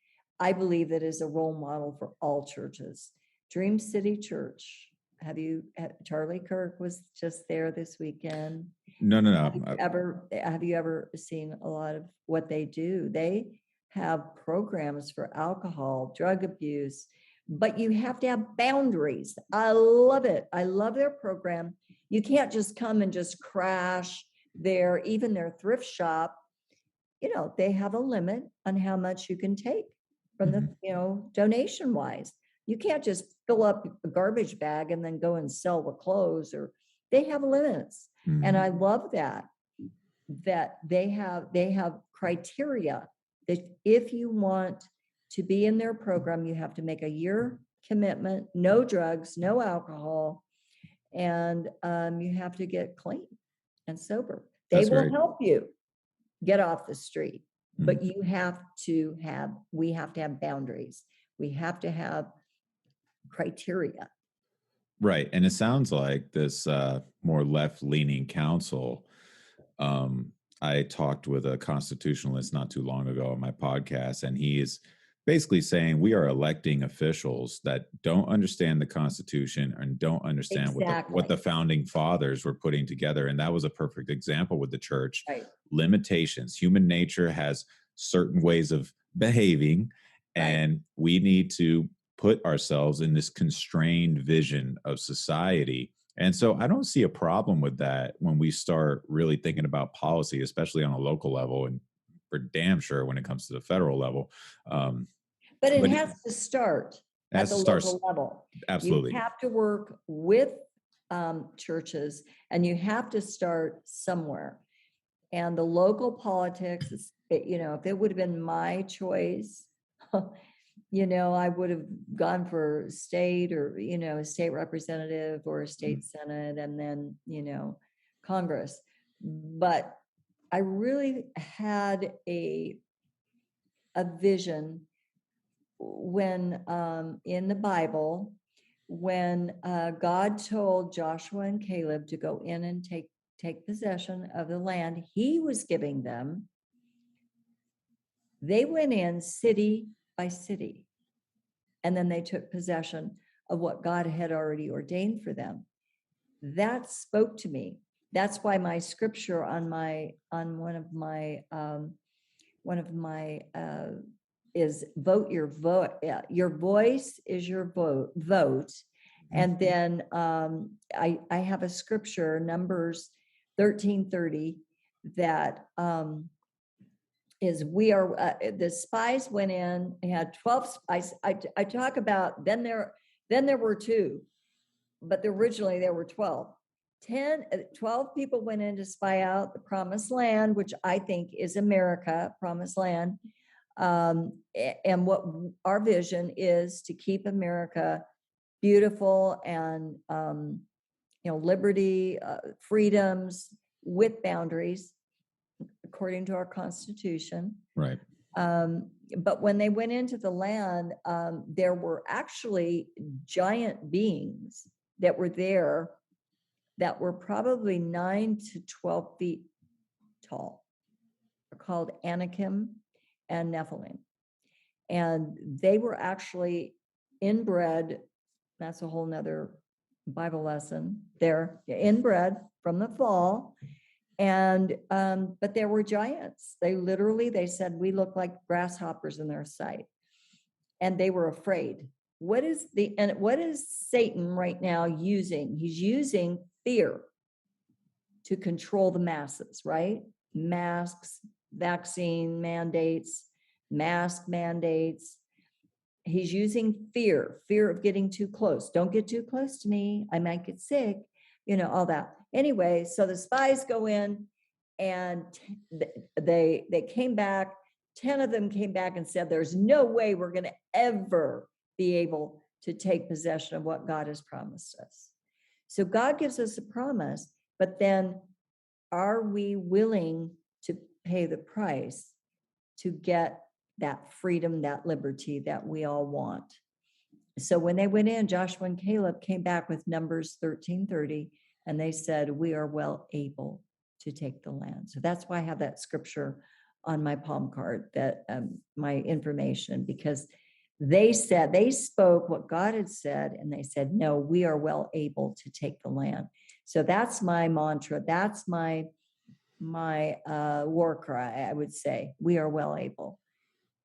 I believe that is a role model for all churches. Dream City Church. Charlie Kirk was just there this weekend. No. Have you ever seen a lot of what they do? They have programs for alcohol, drug abuse, but you have to have boundaries. I love it. I love their program. You can't just come and just crash even their thrift shop. They have a limit on how much you can take from the, donation wise. You can't just fill up a garbage bag and then go and sell the clothes, or they have limits. And I love that they have criteria that if you want to be in their program, you have to make a year commitment, no drugs, no alcohol, and you have to get clean and sober. They will help you get off the street, but we have to have boundaries. We have to have criteria. Right. And it sounds like this more left-leaning council. I talked with a constitutionalist not too long ago on my podcast, and he is basically saying we are electing officials that don't understand the Constitution and don't understand what the founding fathers were putting together. And that was a perfect example with the church. Right. Limitations. Human nature has certain ways of behaving, and we need to put ourselves in this constrained vision of society. And so I don't see a problem with that when we start really thinking about policy, especially on a local level, and for damn sure when it comes to the federal level. But it But has to start at the local level. Absolutely. You have to work with churches, and you have to start somewhere. And the local politics, if it would have been my choice, I would have gone for state or, a state representative or a state senate, and then, Congress. But I really had a vision when in the Bible, when God told Joshua and Caleb to go in and take possession of the land he was giving them. They went in city by city, and then they took possession of what God had already ordained for them. That spoke to me. That's why my scripture on one of my is vote your vote. Yeah, your voice is your vote. And then I have a scripture, Numbers 13:30, that is we are the spies went in. They had 12 spies. I talk about then there were two, but originally there were 12. 12 people went in to spy out the promised land, which I think is America, promised land. And what our vision is to keep America beautiful and, liberty, freedoms with boundaries according to our Constitution. Right. But when they went into the land, there were actually giant beings that were there that were probably 9 to 12 feet tall. They're called Anakim and Nephilim. And they were actually inbred. That's a whole nother Bible lesson. They're inbred from the fall. And but there were giants. They said we look like grasshoppers in their sight. And they were afraid. What is Satan right now using? He's using fear to control the masses, right? Masks, vaccine mandates, mask mandates. He's using fear of getting too close. Don't get too close to me. I might get sick, all that. Anyway, so the spies go in, and they came back. 10 of them came back and said, there's no way we're going to ever be able to take possession of what God has promised us. So God gives us a promise, but then are we willing to pay the price to get that freedom, that liberty that we all want? So when they went in, Joshua and Caleb came back with Numbers 13:30, and they said, we are well able to take the land. So that's why I have that scripture on my palm card, that my information, because they spoke what God had said, and they said, no, we are well able to take the land. So that's my mantra. That's my war cry, I would say. We are well able.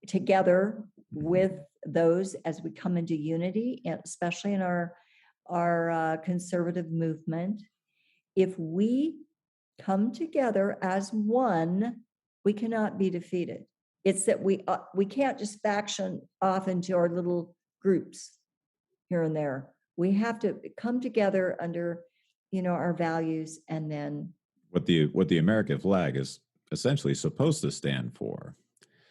Together with those, as we come into unity, especially in our conservative movement, if we come together as one, we cannot be defeated. It's that we can't just faction off into our little groups here and there. We have to come together under, our values, and then what the American flag is essentially supposed to stand for.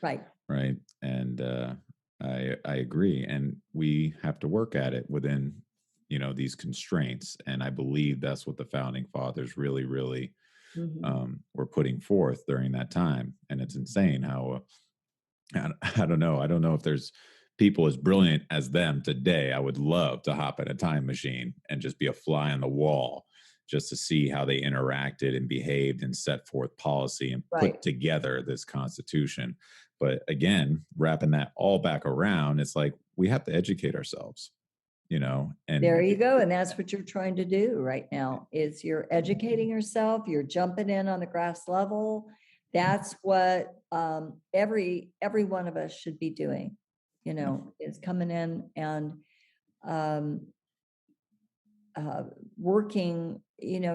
Right. Right. And I agree. And we have to work at it within, these constraints. And I believe that's what the founding fathers really, really were putting forth during that time. And it's insane how, I don't know. I don't know if there's people as brilliant as them today. I would love to hop in a time machine and just be a fly on the wall, just to see how they interacted and behaved and set forth policy and put together this Constitution. But again, wrapping that all back around, it's like we have to educate ourselves, and there you go. And that's what you're trying to do right now, is you're educating yourself. You're jumping in on the grass level. That's what every one of us should be doing. is coming in and um, working,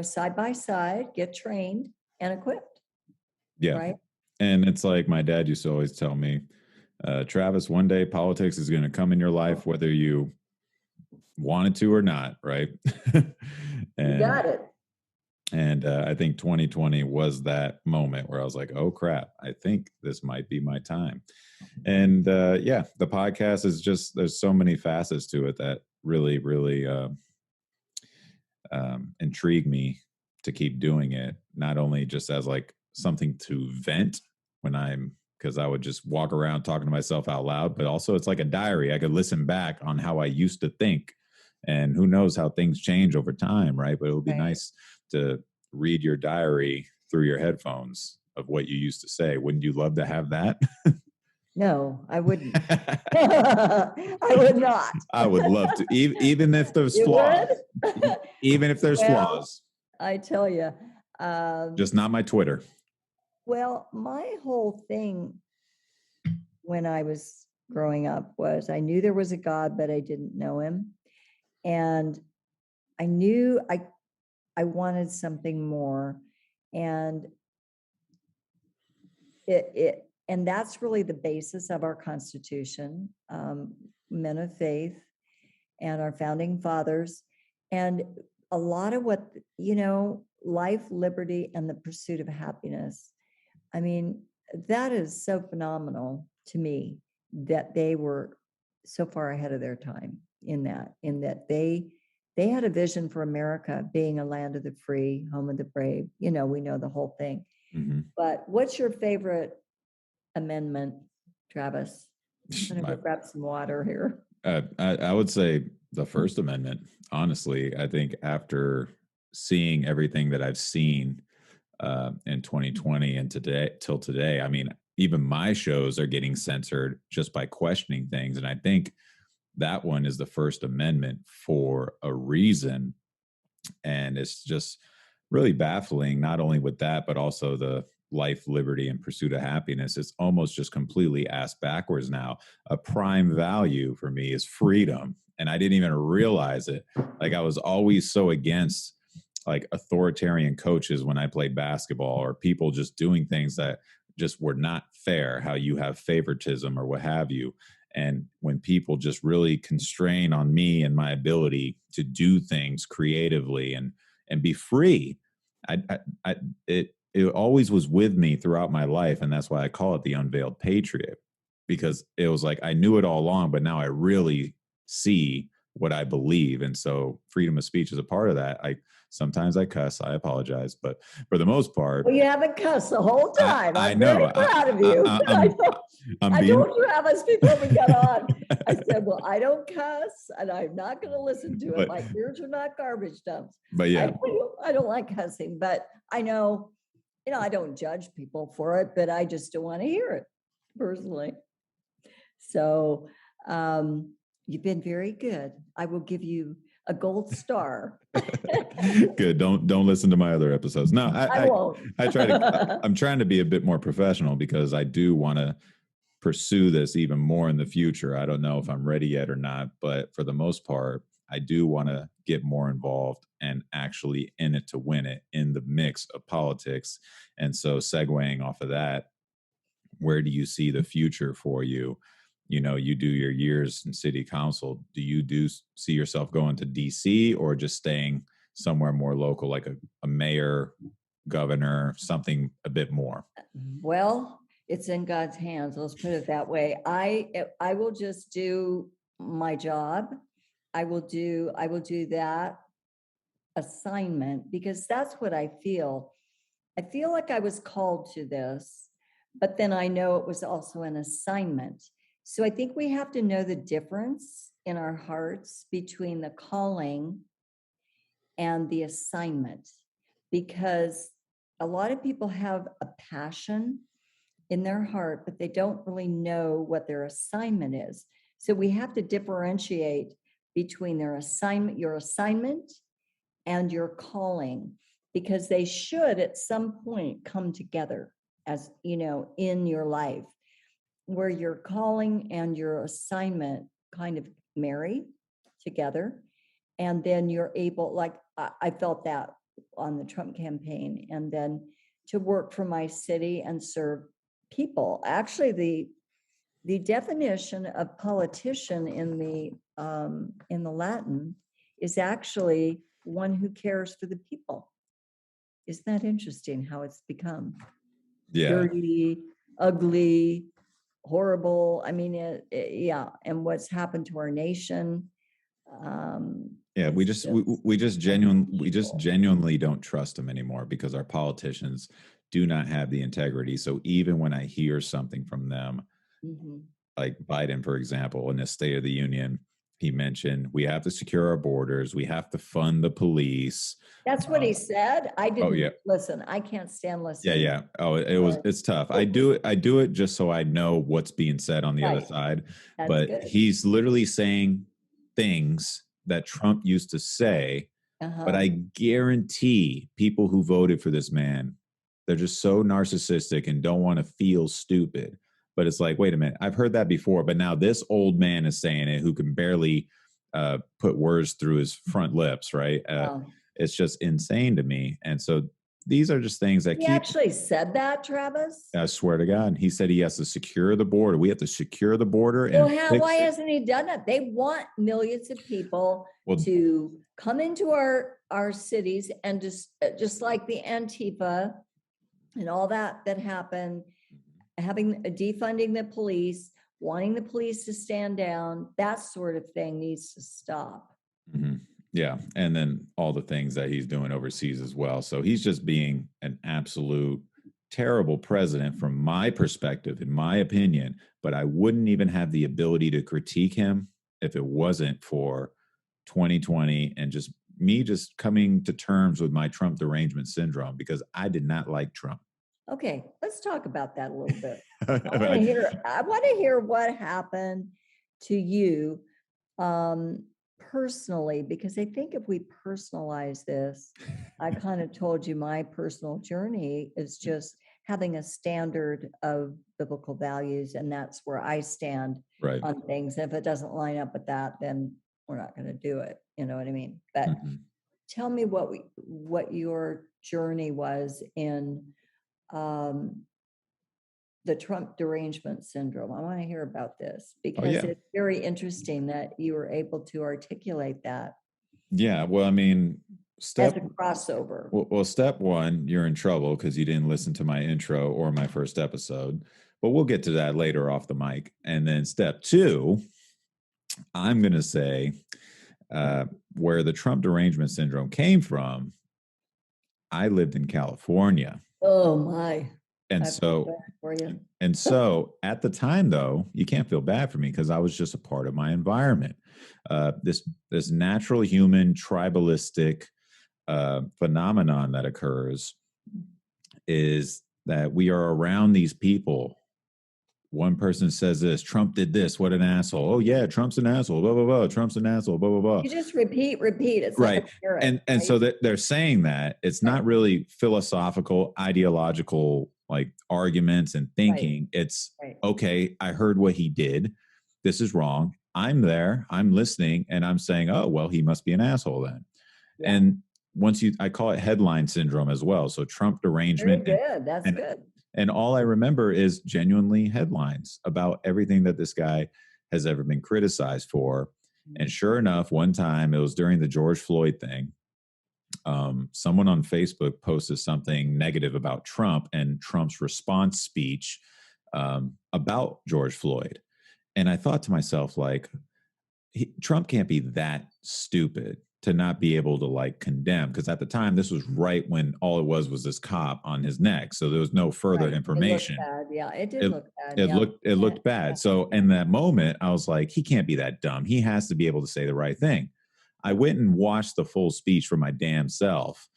side by side, get trained and equipped, Yeah. right? And it's like my dad used to always tell me, Travis, one day politics is going to come in your life, whether you wanted to or not, right? You got it. And I think 2020 was that moment where I was like, oh crap, I think this might be my time. And yeah, the podcast is just, there's so many facets to it that really, really intrigue me to keep doing it. Not only just as like something to vent because I would just walk around talking to myself out loud, but also it's like a diary. I could listen back on how I used to think, and who knows how things change over time, right? But it would be nice to read your diary through your headphones of what you used to say. Wouldn't you love to have that? No, I wouldn't. I would not. I would love to, even if there's flaws. Even if there's flaws. I tell you. Just not my Twitter. Well, my whole thing when I was growing up was I knew there was a God, but I didn't know him. And I knew I wanted something more. And and that's really the basis of our Constitution, men of faith and our founding fathers. And a lot of what, life, liberty, and the pursuit of happiness. I mean, that is so phenomenal to me that they were so far ahead of their time in that they had a vision for America being a land of the free, home of the brave. We know the whole thing. Mm-hmm. But what's your favorite amendment, Travis? I'm gonna go grab some water here. I would say the First Amendment. Honestly, I think after seeing everything that I've seen in 2020 and till today, I mean, even my shows are getting censored just by questioning things, and I think that one is the First Amendment for a reason. And it's just really baffling, not only with that, but also the life, liberty, and pursuit of happiness. It's almost just completely ass backwards now. A prime value for me is freedom. And I didn't even realize it. Like, I was always so against like authoritarian coaches when I played basketball, or people just doing things that just were not fair, how you have favoritism or what have you. And when people just really constrain on me and my ability to do things creatively and be free, it always was with me throughout my life. And that's why I call it the Unveiled Patriot, because it was like I knew it all along, but now I really see what I believe. And so freedom of speech is a part of that. Sometimes I cuss, I apologize, but for the most part. Well, you haven't cussed the whole time. I'm very proud of you. I told Travis before we got on, I said, well, I don't cuss and I'm not going to listen to it. My ears are not garbage dumps. But yeah, I don't like cussing, but I know, I don't judge people for it, but I just don't want to hear it personally. So you've been very good. I will give you a gold star. Good. Don't listen to my other episodes. No, I won't. I'm trying to be a bit more professional because I do want to pursue this even more in the future. I don't know if I'm ready yet or not, but for the most part, I do want to get more involved and actually in it to win it in the mix of politics. And so segueing off of that, where do you see the future for you? You do your years in city council. Do you see yourself going to DC or just staying somewhere more local, like a mayor, governor, something a bit more? Well, it's in God's hands. Let's put it that way. I will just do my job. I will do that assignment because that's what I feel. I feel like I was called to this, but then I know it was also an assignment. So I think we have to know the difference in our hearts between the calling and the assignment, because a lot of people have a passion in their heart, but they don't really know what their assignment is. So we have to differentiate between your assignment and your calling, because they should at some point come together, as in your life. where your calling and your assignment kind of marry together. And then you're able, like I felt that on the Trump campaign, and then to work for my city and serve people. Actually, the definition of politician in the Latin is actually one who cares for the people. Isn't that interesting how it's become? Yeah. Dirty, ugly, horrible. I mean, yeah. And what's happened to our nation? Yeah, we it's just genuinely don't trust them anymore because our politicians do not have the integrity. So even when I hear something from them, Mhm. like Biden, for example, in the State of the Union, he mentioned we have to secure our borders, we have to fund the police. That's what he said. I didn't yeah. listen. I can't stand listening. Yeah. Oh, it's tough. I do it just so I know what's being said on the other Right. side. That's But good. he's literally saying things that Trump used to say. But I guarantee people who voted for this man, they're just so narcissistic and don't want to feel stupid. But it's like, wait a minute, I've heard that before, but now this old man is saying it who can barely put words through his front lips, right? It's just insane to me. And so these are just things that he actually said that, Travis. I swear to God, he said he has to secure the border. We have to secure the border. Well, why hasn't he done it? They want millions of people to come into our cities and just like the Antifa and all that happened, having defunding the police, wanting the police to stand down, that sort of thing needs to stop. Mm-hmm. Yeah. And then all the things that he's doing overseas as well. So he's just being an absolute terrible president from my perspective, in my opinion. But I wouldn't even have the ability to critique him if it wasn't for 2020 and just me just coming to terms with my Trump derangement syndrome, because I did not like Trump. Okay, let's talk about that a little bit. I want to hear what happened to you personally, because I think if we personalize this, I kind of told you my personal journey is just having a standard of biblical values, and that's where I stand on things. And if it doesn't line up with that, then we're not going to do it. You know what I mean? But tell me what your journey was in the Trump derangement syndrome. I want to hear about this because it's very interesting that you were able to articulate that. Yeah. Well, I mean, as a crossover. Well, step one, you're in trouble because you didn't listen to my intro or my first episode, but we'll get to that later off the mic. And then step two, I'm going to say where the Trump derangement syndrome came from. I lived in California. Oh my. And so at the time, though, you can't feel bad for me because I was just a part of my environment. This natural human tribalistic phenomenon that occurs is that we are around these people. One person says this, Trump did this, what an asshole. Oh yeah, Trump's an asshole, blah, blah, blah. Trump's an asshole, blah, blah, blah. You just repeat. It's right. Like a parrot, and right? So that they're saying that it's not really philosophical, ideological like arguments and thinking. It's okay, I heard what he did. This is wrong. I'm there, I'm listening, and I'm saying, oh, well, he must be an asshole then. Yeah. And I call it headline syndrome as well. So Trump derangement. Very good. That's good. And all I remember is genuinely headlines about everything that this guy has ever been criticized for. And sure enough, one time it was during the George Floyd thing. Someone on Facebook posted something negative about Trump and Trump's response speech about George Floyd. And I thought to myself, like, Trump can't be that stupid to not be able to like condemn, because at the time this was right when all it was this cop on his neck, so there was no further information. It looked bad. Yeah, it did look bad. It looked bad. Yeah. So in that moment, I was like, he can't be that dumb. He has to be able to say the right thing. I went and watched the full speech for my damn self,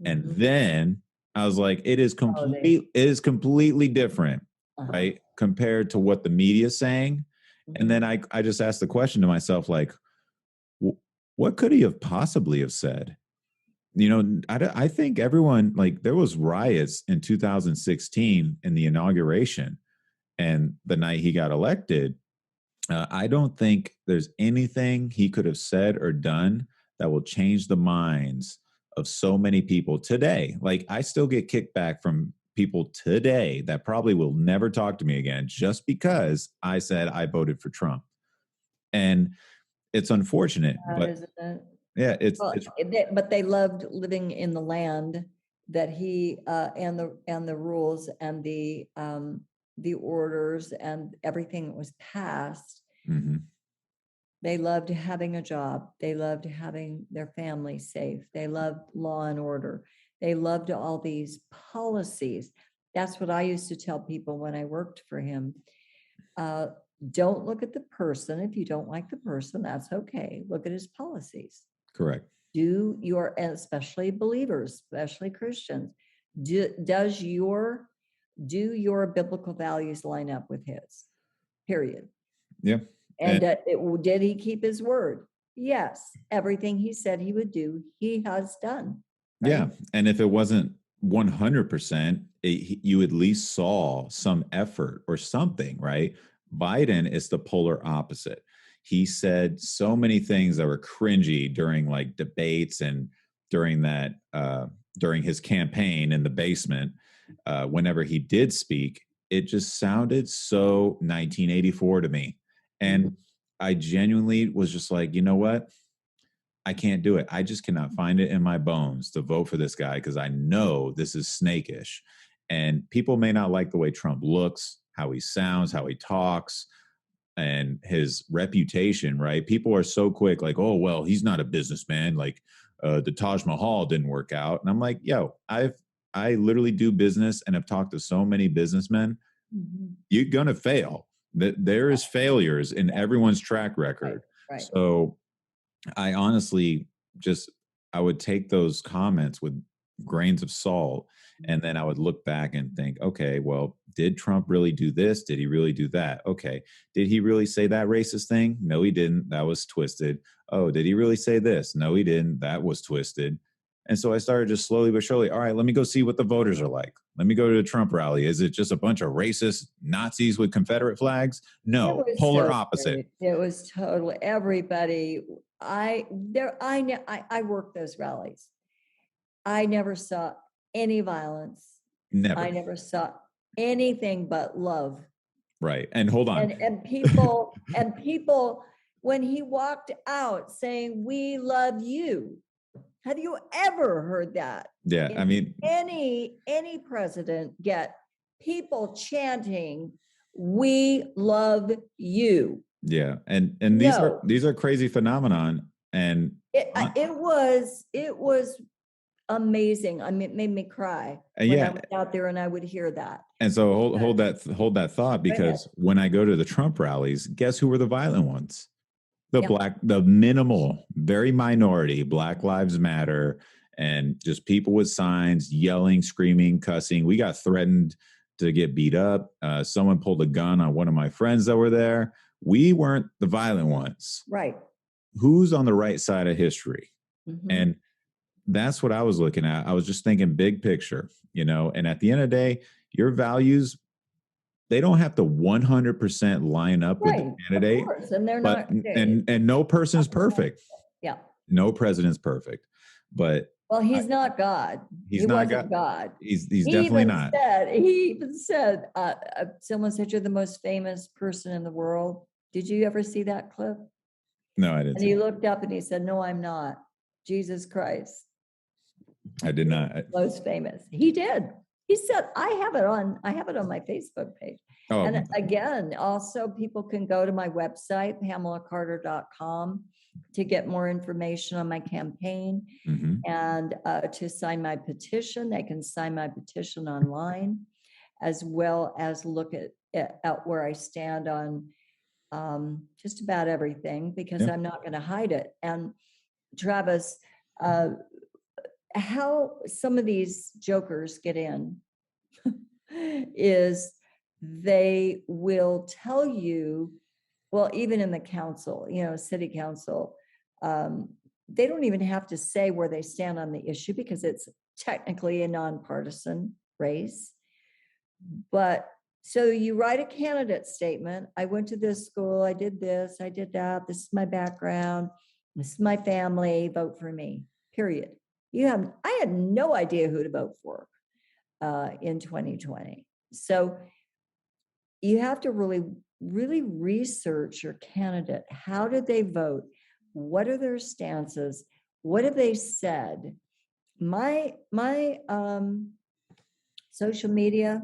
and then I was like, it is completely different, right, compared to what the media is saying. And then I just asked the question to myself, like, what could he have possibly have said? You know, I think everyone, like, there was riots in 2016 in the inauguration, And the night he got elected, I don't think there's anything he could have said or done that will change the minds of so many people today. Like, I still get kickback from people today that probably will never talk to me again just because I said I voted for Trump. And it's unfortunate, but Isn't it? yeah, Well, it's but they loved living in the land that he and the rules and the orders and everything that was passed. mhm, They loved having a job. They loved having their family safe. They loved law and order. They loved all these policies. That's what I used to tell people when I worked for him. Uh, don't look at the person. If you don't like the person, that's okay. Look at his policies. correct. Do your, and especially believers, especially Christians, do your biblical values line up with his? Period. Yeah. And did he keep his word? Yes. Everything he said he would do, he has done. Right? Yeah. And if it wasn't 100%, you at least saw some effort or something, right? Biden is the polar opposite. He said so many things that were cringy during like debates and during his campaign in the basement. Whenever he did speak, it just sounded so 1984 to me. And I genuinely was just like, you know what? I can't do it. I just cannot find it in my bones to vote for this guy because I know this is snakish. And people may not like the way Trump looks, how he sounds, how he talks, and his reputation, right? People are so quick, like, oh, well, he's not a businessman. Like the Taj Mahal didn't work out. And I'm like, yo, I literally do business and have talked to so many businessmen. You're going to fail. There is failures in everyone's track record. Right. So I honestly I would take those comments with grains of salt. And then I would look back and think, okay, well, did Trump really do this? Did he really do that? Okay. Did he really say that racist thing? No, he didn't. That was twisted. Oh, did he really say this? No, he didn't. That was twisted. And so I started just slowly but surely, all right, let me go see what the voters are like. Let me go to the Trump rally. Is it just a bunch of racist Nazis with Confederate flags? No, polar opposite. It was totally everybody. I worked those rallies. I never saw any violence. Never. I never saw anything but love. Right. And hold on. And people when he walked out saying, "We love you." Have you ever heard that? Yeah, I mean, any president get people chanting, "We love you." Yeah, and these are crazy phenomenon, and it was amazing. I mean, it made me cry when I was out there and I would hear that. And so hold that thought, because when I go to the Trump rallies, guess who were the violent ones? The minimal, very minority, Black Lives Matter, and just people with signs yelling, screaming, cussing. We got threatened to get beat up. Someone pulled a gun on one of my friends that were there. We weren't the violent ones. Right. Who's on the right side of history? And that's what I was looking at. I was just thinking big picture, and at the end of the day, your values, they don't have to 100% line up with the candidate. Of course, and they're not. And no person's perfect. Yeah. No president's perfect. But well, he's not God. He not God. He's definitely not. He even said, someone said, "You're the most famous person in the world." Did you ever see that clip? No, I didn't. And he looked up and he said, "No, I'm not. Jesus Christ." I did not. Most famous. He did. He said, I have it on my Facebook page. Oh. And again, also people can go to my website, PamelaCarter.com, to get more information on my campaign and to sign my petition. They can sign my petition online, as well as look at where I stand on just about everything, because I'm not going to hide it. And Travis, how some of these jokers get in is they will tell you, well, even in the council, city council, they don't even have to say where they stand on the issue because it's technically a nonpartisan race. But So you write a candidate statement. I went to this school. I did this. I did that. This is my background. This is my family. Vote for me. Period. I had no idea who to vote for in 2020. So you have to really, really research your candidate. How did they vote? What are their stances? What have they said? My social media,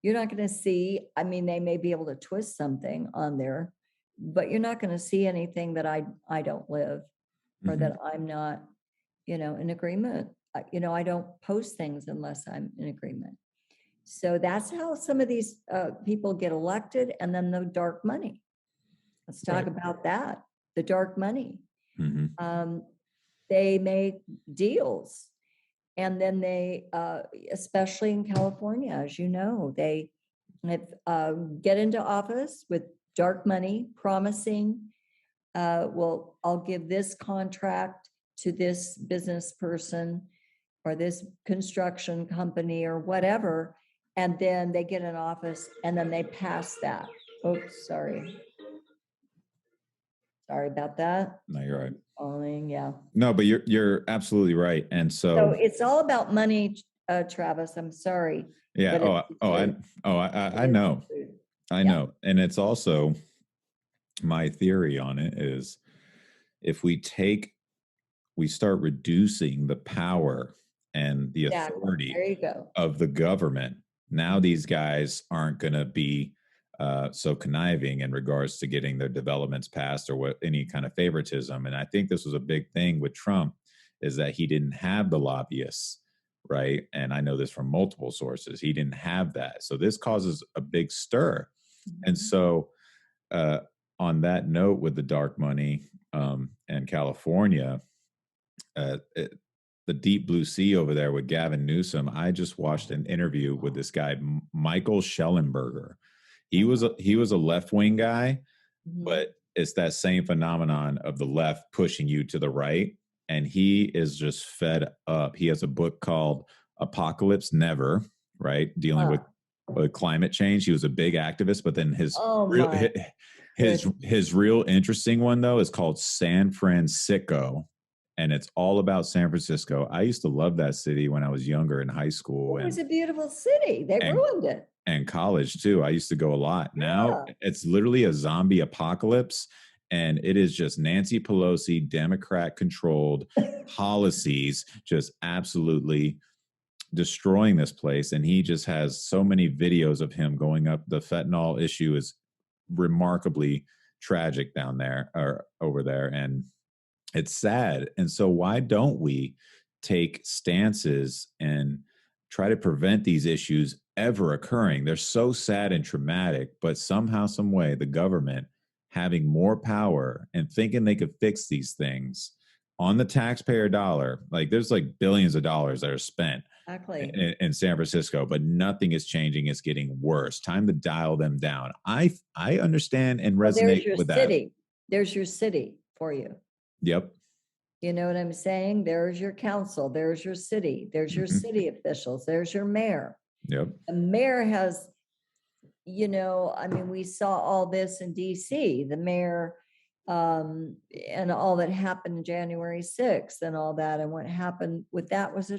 you're not going to see, I mean, they may be able to twist something on there, but you're not going to see anything that I don't live or that I'm not, in agreement. I don't post things unless I'm in agreement. So that's how some of these people get elected. And then the dark money. Let's talk about that. The dark money. They make deals. And then they, especially in California, as you know, they get into office with dark money, promising, well, I'll give this contract to this business person or this construction company or whatever. And then they get in office and then they pass that. Oops, sorry. Sorry about that. No, you're right. Falling, yeah. No, but you're absolutely right. And So it's all about money, Travis. I'm sorry. Yeah. I know. I know. And it's also, my theory on it is, if we start reducing the power and the authority of the government, now these guys aren't going to be so conniving in regards to getting their developments passed or any kind of favoritism. And I think this was a big thing with Trump, is that he didn't have the lobbyists, right? And I know this from multiple sources. He didn't have that. So this causes a big stir. And so on that note, with the dark money and California, the deep blue sea over there with Gavin Newsom, I just watched an interview with this guy, Michael Schellenberger. He was a left-wing guy, but it's that same phenomenon of the left pushing you to the right. And he is just fed up. He has a book called Apocalypse Never, right? Dealing with climate change. He was a big activist, but then his real interesting one, though, is called San Francisco. And it's all about San Francisco. I used to love that city when I was younger in high school. It was a beautiful city. They ruined it. And college, too. I used to go a lot. Now it's literally a zombie apocalypse. And it is just Nancy Pelosi, Democrat-controlled policies just absolutely destroying this place. And he just has so many videos of him going up. The fentanyl issue is remarkably tragic down there or over there. And it's sad. And so why don't we take stances and try to prevent these issues ever occurring? They're so sad and traumatic, but somehow, some way, the government having more power and thinking they could fix these things on the taxpayer dollar, like there's like billions of dollars that are spent in San Francisco, but nothing is changing. It's getting worse. Time to dial them down. I understand and resonate with that. There's your city for you. Yep. You know what I'm saying? There's your council. There's your city. There's your city officials. There's your mayor. Yep. The mayor has, I mean, we saw all this in DC, the mayor, and all that happened January 6th and all that. And what happened with that was a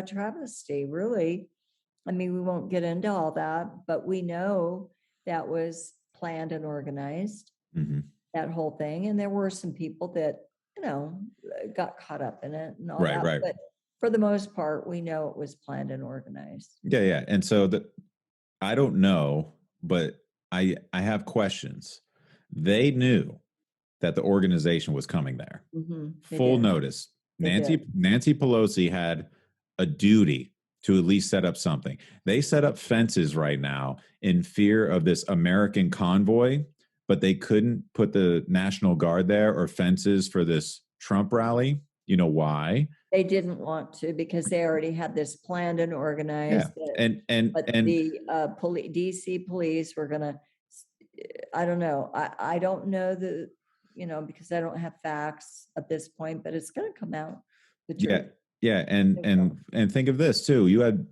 travesty, really. I mean, we won't get into all that, but we know that was planned and organized, that whole thing. And there were some people that, got caught up in it and all that. Right. But for the most part, we know it was planned and organized. Yeah. And so I don't know, but I have questions. They knew that the organization was coming there. Full notice. Nancy Pelosi had a duty to at least set up something. They set up fences right now in fear of this American convoy, but they couldn't put the National Guard there or fences for this Trump rally. You know why? They didn't want to because they already had this planned and organized. Yeah. But the DC police were going to, I don't know. I don't know because I don't have facts at this point, but it's going to come out. The truth. Yeah. And think of this too. You had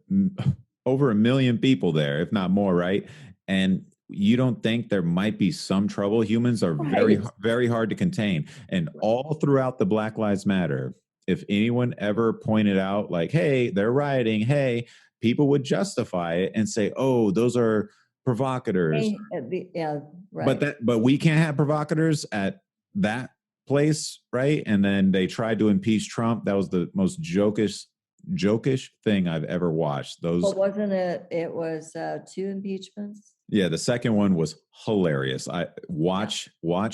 over 1 million people there, if not more, right? And you don't think there might be some trouble? Humans are very, Right. very hard to contain. And all throughout the Black Lives Matter, if anyone ever pointed out, like, hey, they're rioting, hey, people would justify it and say, oh, those are provocators. Yeah, right. But we can't have provocators at that place, right? And then they tried to impeach Trump. That was the most jokish thing I've ever watched. Those, But wasn't it? It was 2 impeachments. yeah, the second one was hilarious. I watch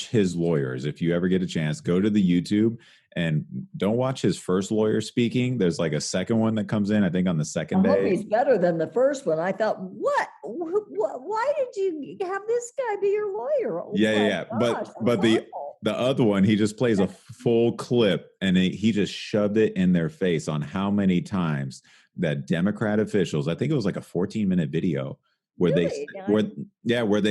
his lawyers. If you ever get a chance, go to the YouTube and don't watch his first lawyer speaking. There's like a second one that comes in, I think on the second I hope day. he's better than the first one. I thought, what? Why did you have this guy be your lawyer? Oh Yeah. gosh, But the other one, he just plays a full clip and he just shoved it in their face on how many times that Democrat officials, I think it was like a 14-minute video where Really? where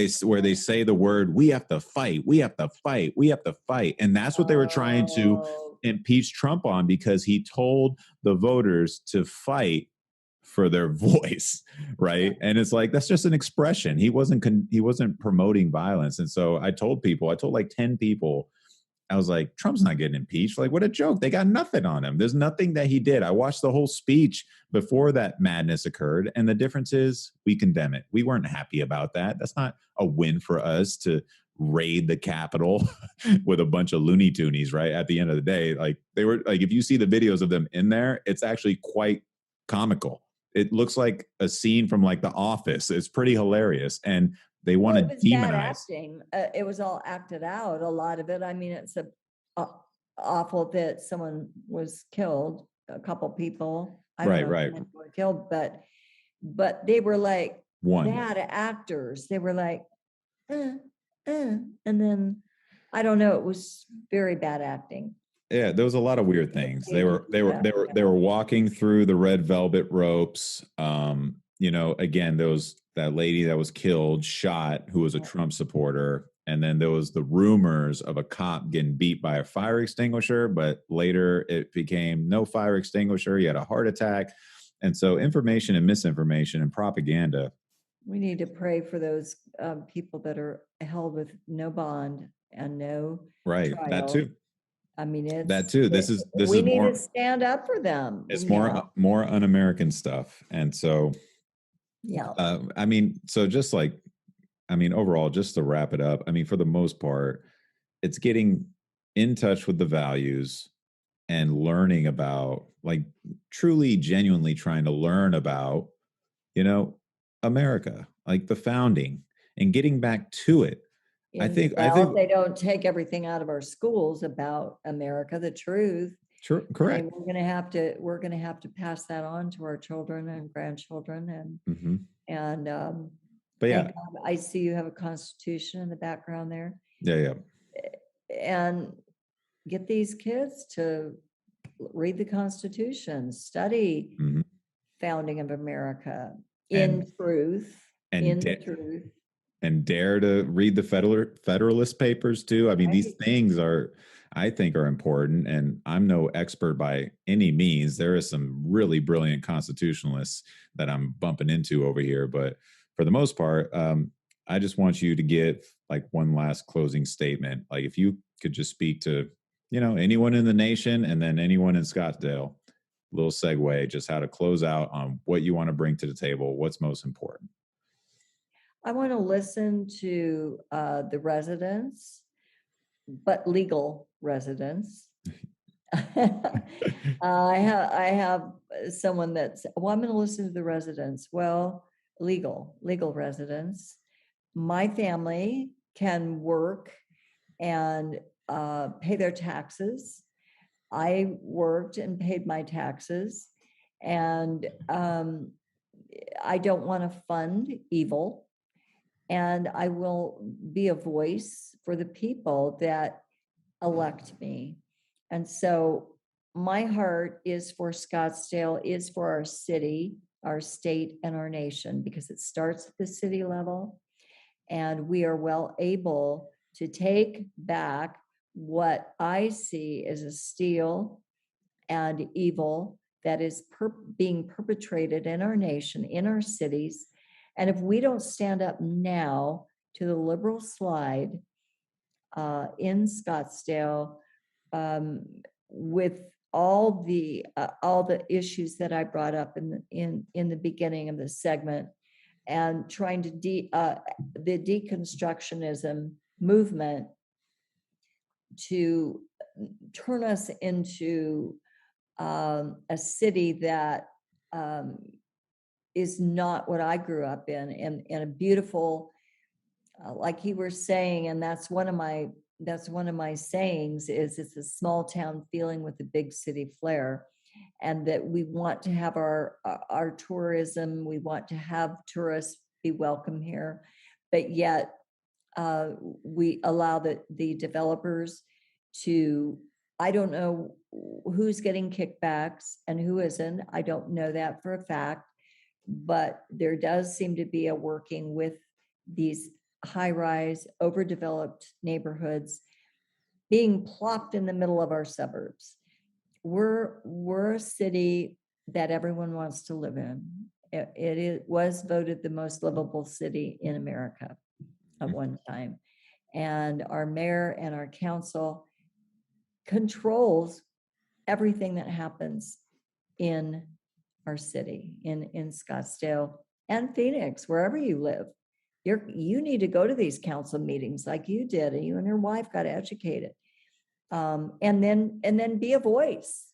they say the word, we have to fight, we have to fight, we have to fight. And that's what they were trying to impeach Trump on, because he told the voters to fight for their voice, right? Yeah. And it's like, that's just an expression. He wasn't promoting violence. And so I told like 10 people, I was like, Trump's not getting impeached. Like, what a joke. They got nothing on him. There's nothing that he did. I watched the whole speech before that madness occurred. And the difference is we condemn it. We weren't happy about that. That's not a win for us to raid the Capitol with a bunch of Looney Toonies, right? At the end of the day, like, they were like, if you see the videos of them in there, it's actually quite comical. It looks like a scene from like The Office. It's pretty hilarious. And they want to demonize. Bad acting. It was all acted out. A lot of it. I mean, it's awful that someone was killed. A couple people. I don't know right. Were killed, but they were like One. bad actors. They were like, and then I don't know. It was very bad acting. Yeah, there was a lot of weird things. They were walking through the red velvet ropes. Again, there was that lady that was killed, shot, who was a Trump supporter. And then there was the rumors of a cop getting beat by a fire extinguisher, but later it became no fire extinguisher. He had a heart attack. And so information and misinformation and propaganda. We need to pray for those people that are held with no bond and no trial. That too. I mean, it's that too. We need to stand up for them. It's more un-American stuff. And so, yeah. Overall, just to wrap it up, for the most part, it's getting in touch with the values and learning about, like, truly, genuinely trying to learn about, America, like the founding, and getting back to it. I think they don't take everything out of our schools about America, the truth. True, correct. And we're going to have to pass that on to our children and grandchildren, but yeah, I see you have a Constitution in the background there. Yeah. And get these kids to read the Constitution, study founding of America in truth. And dare to read the Federalist Papers too. These things I think are important, and I'm no expert by any means. There are some really brilliant constitutionalists that I'm bumping into over here, but for the most part, I just want you to give like one last closing statement. Like, if you could just speak to, anyone in the nation and then anyone in Scottsdale, little segue, just how to close out on what you want to bring to the table, what's most important. I want to listen to the residents, but legal residents. I have someone that's, I'm going to listen to the residents. Well, legal residents. My family can work and pay their taxes. I worked and paid my taxes, and I don't want to fund evil. And I will be a voice for the people that elect me. And so my heart is for Scottsdale, is for our city, our state, and our nation, because it starts at the city level. And we are well able to take back what I see as a steal and evil that is being perpetrated in our nation, in our cities. And if we don't stand up now to the liberal slide in Scottsdale, with all the issues that I brought up in the beginning of the segment, and trying to the deconstructionism movement to turn us into a city that is not what I grew up in a beautiful, like you were saying, and that's one of my sayings, is it's a small town feeling with a big city flair, and that we want to have our tourism, we want to have tourists be welcome here, but yet we allow the developers to, I don't know who's getting kickbacks and who isn't. I don't know that for a fact, but there does seem to be a working with these high-rise, overdeveloped neighborhoods being plopped in the middle of our suburbs. We're a city that everyone wants to live in. It was voted the most livable city in America at one time. And our mayor and our council controls everything that happens in our city, in Scottsdale and Phoenix, wherever you live. You need to go to these council meetings like you did, and you and your wife got educated. And then be a voice.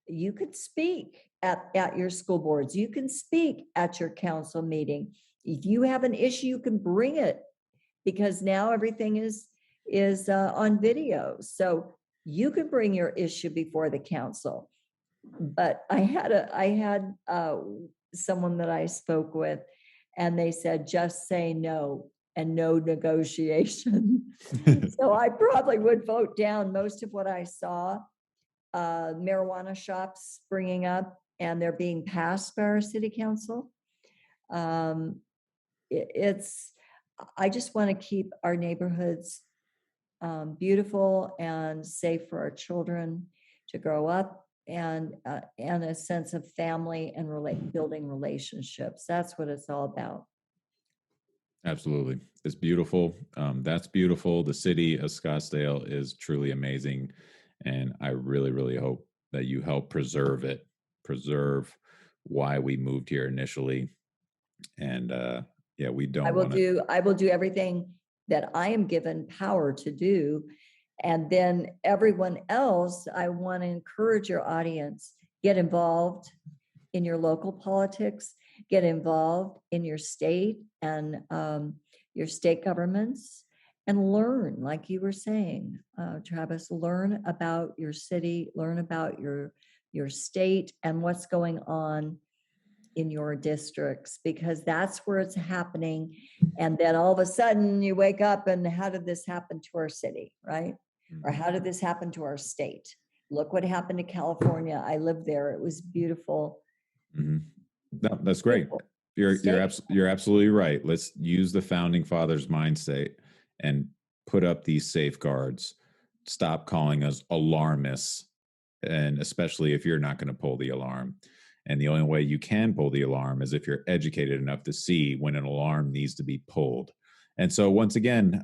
You could speak at your school boards. You can speak at your council meeting. If you have an issue, you can bring it, because now everything is on video. So you can bring your issue before the council. But I had someone that I spoke with, and they said, just say no and no negotiation. So I probably would vote down most of what I saw. Marijuana shops springing up, and they're being passed by our city council. I just want to keep our neighborhoods beautiful and safe for our children to grow up, and a sense of family and building relationships. That's what it's all about. Absolutely. It's beautiful. That's beautiful. The city of Scottsdale is truly amazing. And I really, really hope that you help preserve it, preserve why we moved here initially. And we don't I will do everything that I am given power to do. And then everyone else, I want to encourage your audience, get involved in your local politics, get involved in your state and your state governments, and learn, like you were saying, Travis, learn about your city, learn about your state and what's going on in your districts, because that's where it's happening. And then all of a sudden you wake up and how did this happen to our city, right? Mm-hmm. Or how did this happen to our state? Look what happened to California. I lived there. It was beautiful. Mm-hmm. No, that's great. You're absolutely right. Let's use the founding fathers' mindset and put up these safeguards. Stop calling us alarmists, and especially if you're not going to pull the alarm. And the only way you can pull the alarm is if you're educated enough to see when an alarm needs to be pulled. And so once again,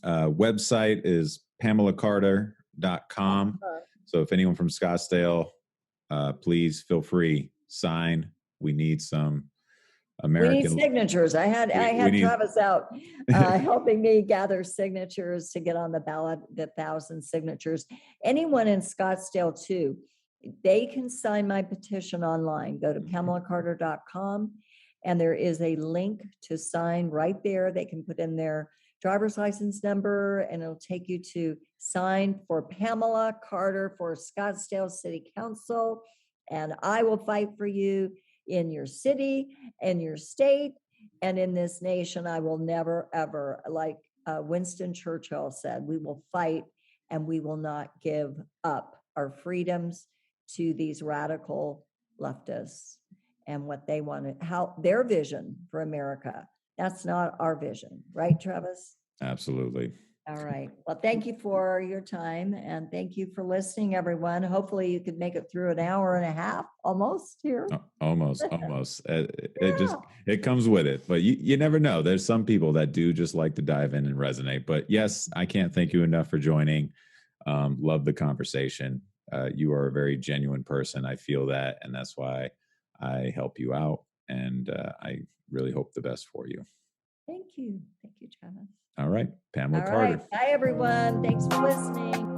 website is PamelaCarter.com. So if anyone from Scottsdale, please feel free, sign. We need some American. We need signatures. I had Travis out helping me gather signatures to get on the ballot, the 1,000 signatures. Anyone in Scottsdale too, they can sign my petition online. Go to PamelaCarter.com, and there is a link to sign right there. They can put in their driver's license number, and it'll take you to sign for Pamela Carter for Scottsdale City Council. And I will fight for you in your city, in your state, and in this nation. I will never, ever, like Winston Churchill said, we will fight and we will not give up our freedoms to these radical leftists and what they want to, how their vision for America. That's not our vision, right, Travis? Absolutely. All right. Well, thank you for your time and thank you for listening, everyone. Hopefully you could make it through an hour and a half almost here. Almost. It comes with it, but you never know. There's some people that do just like to dive in and resonate. But yes, I can't thank you enough for joining. Love the conversation. You are a very genuine person. I feel that, and that's why I help you out. And I really hope the best for you. Thank you. Thank you, Travis. All right, Pamela All Carter. right. Bye, everyone. Thanks for listening.